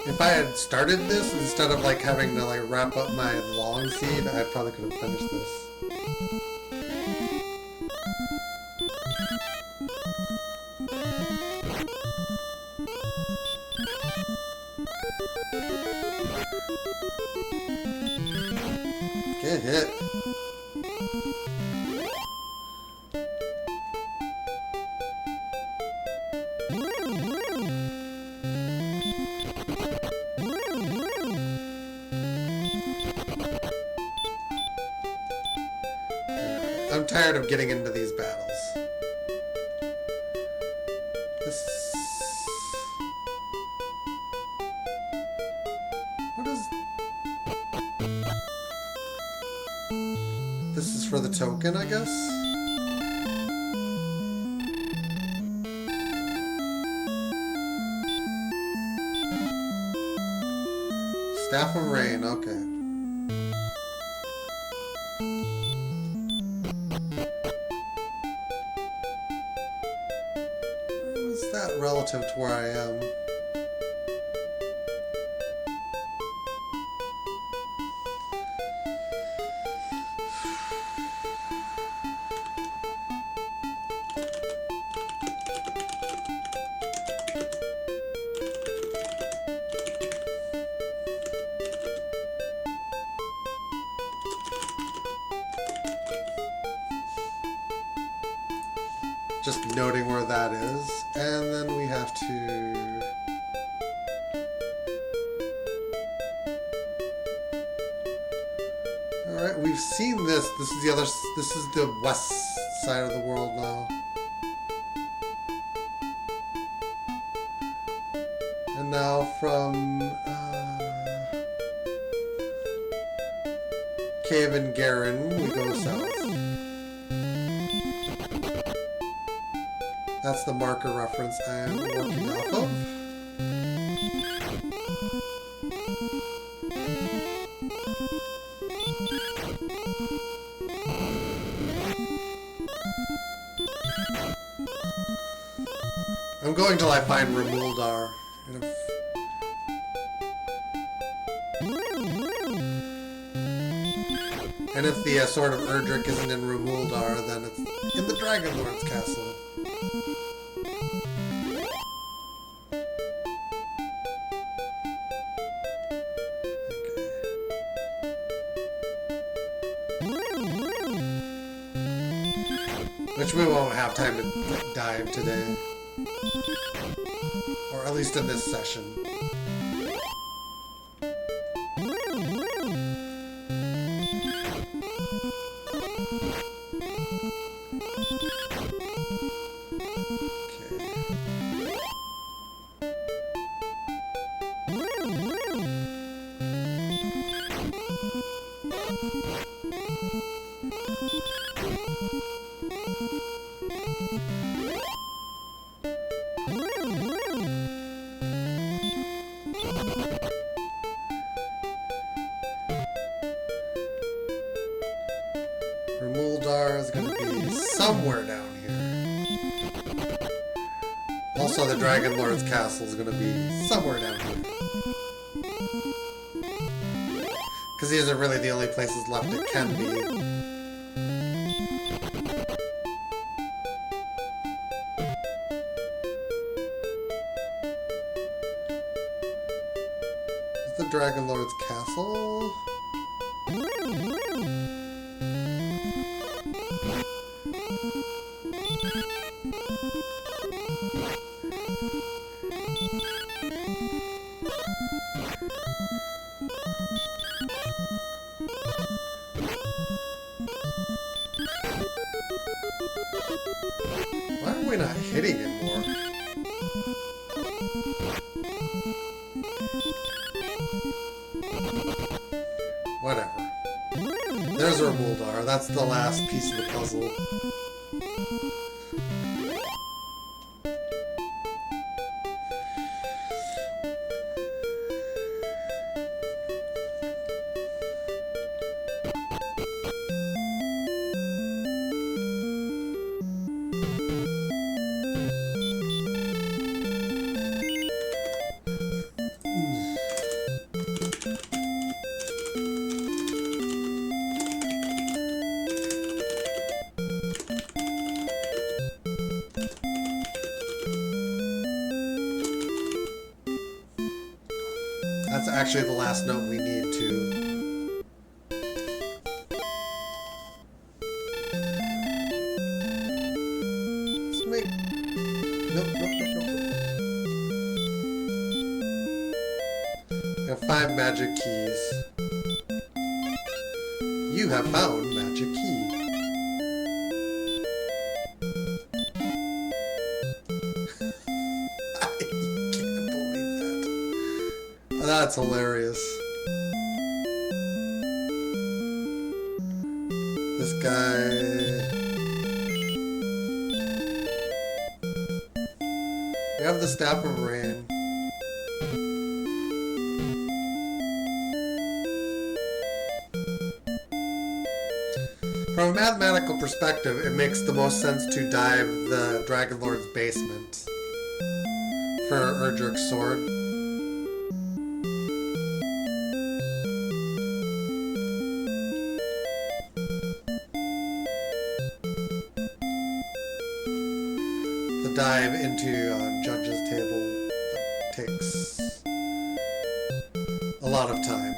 If I had started this instead of like having to like wrap up my long seed, I probably could have finished this. Get hit. I'm tired of getting into these battles. What is... This is for the token, I guess? Staff of Rain, okay. What's that relative to where I am? Just noting where that is, and then we have to... Alright, we've seen this. This is the other... This is the west side of the world now. And now from... Cave and Garen, we go south. That's the marker reference I'm working off of. I'm going till I find Remuldar. And if the Sword of Erdrick isn't in Remuldar, then it's in the Dragon Lord's castle. Which we won't have time to dive today. Or at least in this session. Remuldar is going to be somewhere down here. Also, the Dragon Lord's castle is going to be somewhere down here. Because these are really the only places left it can be. Is the Dragon Lord's castle? Why are we not hitting it more? Whatever. There's Remuldar. That's the last piece of the puzzle. actually the last note we need to... Let's make... Nope. I have 5 magic keys. You have found magic key. I can't believe that. That's hilarious. This guy... We have the Staff of Rain. From a mathematical perspective, it makes the most sense to dive the Dragon Lord's basement for Erdrick's sword. The dive into Judge's table takes a lot of time.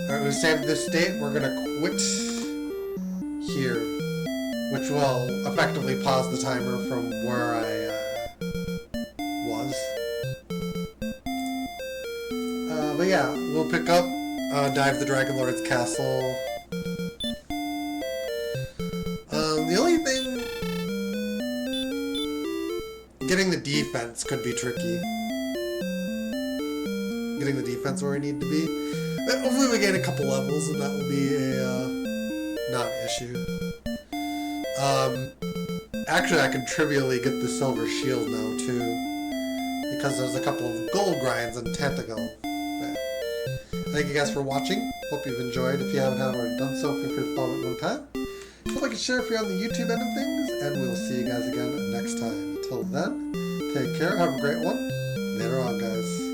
Alright, we saved this state. We're gonna quit here, which will effectively pause the timer from where I was. But yeah, we'll pick up, dive the Dragon Lord's castle. The only thing... Getting the defense could be tricky. Getting the defense where we need to be. Hopefully we gain a couple levels and that will be a non-issue. Actually I can trivially get the silver shield now too, because there's a couple of gold grinds in Tantagal. Thank you guys for watching. Hope you've enjoyed. If you haven't already done so, feel free to follow it one time. Feel like and share if you're on the YouTube end of things, and we'll see you guys again next time. Until then, take care, have a great one. Later on, guys.